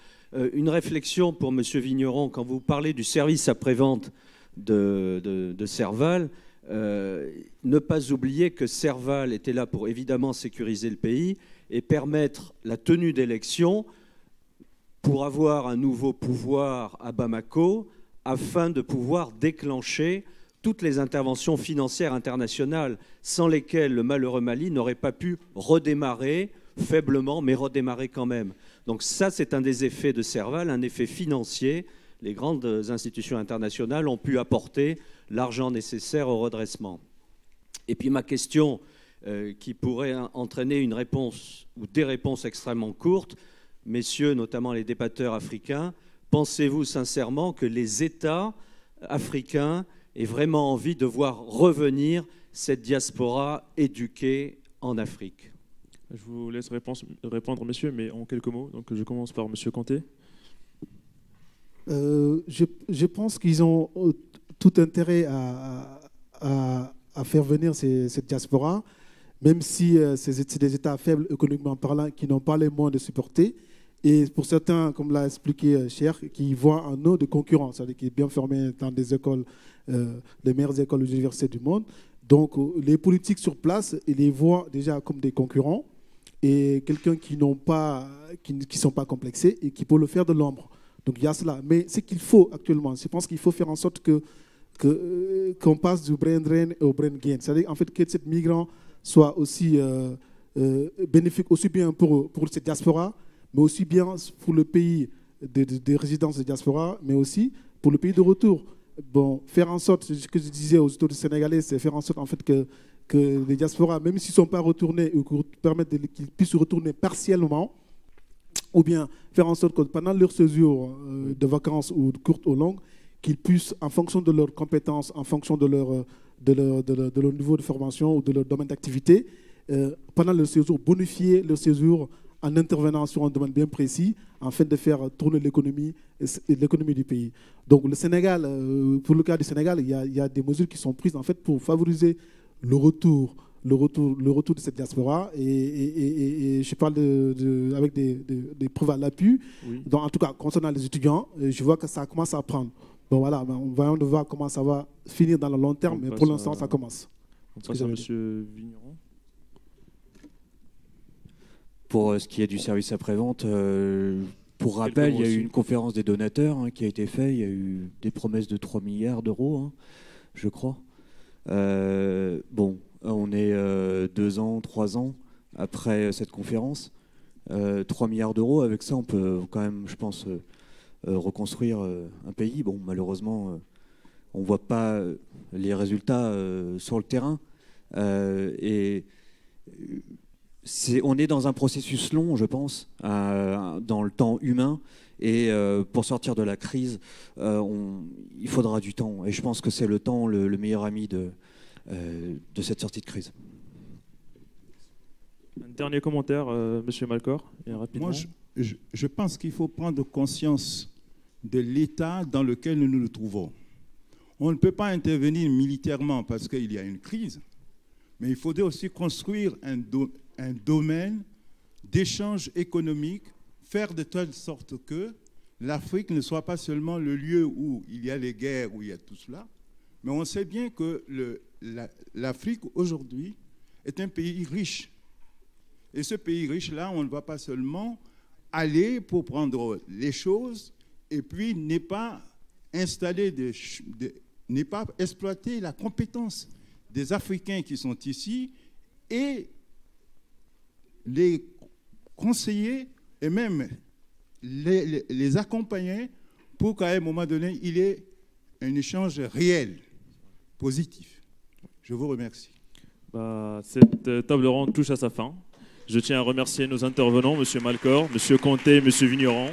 Une réflexion pour M. Vigneron, quand vous parlez du service après-vente de Serval, ne pas oublier que Serval était là pour évidemment sécuriser le pays et permettre la tenue d'élections pour avoir un nouveau pouvoir à Bamako, afin de pouvoir déclencher toutes les interventions financières internationales sans lesquelles le malheureux Mali n'aurait pas pu redémarrer, faiblement, mais redémarrer quand même. Donc ça, c'est un des effets de Serval, un effet financier. Les grandes institutions internationales ont pu apporter l'argent nécessaire au redressement. Et puis ma question, qui pourrait entraîner une réponse ou des réponses extrêmement courtes, messieurs, notamment les débatteurs africains, pensez-vous sincèrement que les États africains aient vraiment envie de voir revenir cette diaspora éduquée en Afrique? Je vous laisse répondre, monsieur, mais en quelques mots. Donc, je commence par monsieur Kanté. Je pense qu'ils ont tout intérêt à faire venir cette diaspora, même si c'est des États faibles économiquement parlant qui n'ont pas les moyens de supporter. Et pour certains, comme l'a expliqué Cher, qui voient un eau de concurrence, c'est-à-dire qui est bien formé dans des écoles, les meilleures écoles universitaires du monde. Donc les politiques sur place, ils les voient déjà comme des concurrents et quelqu'un qui sont pas complexés et qui peut le faire de l'ombre. Donc il y a cela. Mais ce qu'il faut actuellement, je pense qu'il faut faire en sorte qu'on passe du brain drain au brain gain. C'est-à-dire en fait que ces migrants soient aussi bénéfiques aussi bien pour cette diaspora, mais aussi bien pour le pays de résidence de diaspora, mais aussi pour le pays de retour. Bon, faire en sorte, ce que je disais aux autorités sénégalaises, c'est faire en sorte en fait que les diasporas, même s'ils ne sont pas retournés, ou permettre qu'ils puissent retourner partiellement, ou bien faire en sorte que pendant leur séjour de vacances ou courtes ou longues, qu'ils puissent, en fonction de leurs compétences, en fonction de leur niveau de formation ou de leur domaine d'activité, pendant leur séjour, bonifier leur séjour en intervenant sur un domaine bien précis, afin de faire tourner l'économie du pays. Donc le Sénégal, pour le cas du Sénégal, il y a des mesures qui sont prises en fait pour favoriser le retour de cette diaspora, et je parle avec des preuves à l'appui. Oui. Donc, en tout cas, concernant les étudiants, je vois que ça commence à prendre. Donc voilà, on va voir comment ça va finir dans le long terme, mais pour l'instant, ça commence. On passe à M. Vigneron. Pour ce qui est du service après-vente, pour rappel, il y a eu une conférence des donateurs qui a été faite. Il y a eu des promesses de 3 milliards d'euros, je crois. Bon, on est 2 ans, 3 ans après cette conférence. 3 milliards d'euros, avec ça, on peut quand même, je pense, reconstruire un pays. Bon, malheureusement, on ne voit pas les résultats sur le terrain. On est dans un processus long, je pense, dans le temps humain. Et pour sortir de la crise, il faudra du temps. Et je pense que c'est le temps le meilleur ami de cette sortie de crise. Un dernier commentaire, Monsieur Malcor, et rapidement. Moi, je pense qu'il faut prendre conscience de l'état dans lequel nous nous trouvons. On ne peut pas intervenir militairement parce qu'il y a une crise, mais il faudrait aussi construire un domaine d'échange économique, faire de telle sorte que l'Afrique ne soit pas seulement le lieu où il y a les guerres, où il y a tout cela, mais on sait bien que l'Afrique aujourd'hui est un pays riche. Et ce pays riche-là, on ne va pas seulement aller pour prendre les choses et puis n'est pas exploiter la compétence des Africains qui sont ici et les conseiller et même les accompagner pour qu'à un moment donné, il y ait un échange réel, positif. Je vous remercie. Cette table ronde touche à sa fin. Je tiens à remercier nos intervenants, M. Malcor, M. Conté, M. Vigneron.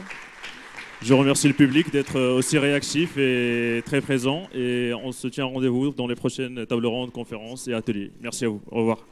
Je remercie le public d'être aussi réactif et très présent. Et on se tient rendez-vous dans les prochaines tables rondes, conférences et ateliers. Merci à vous. Au revoir.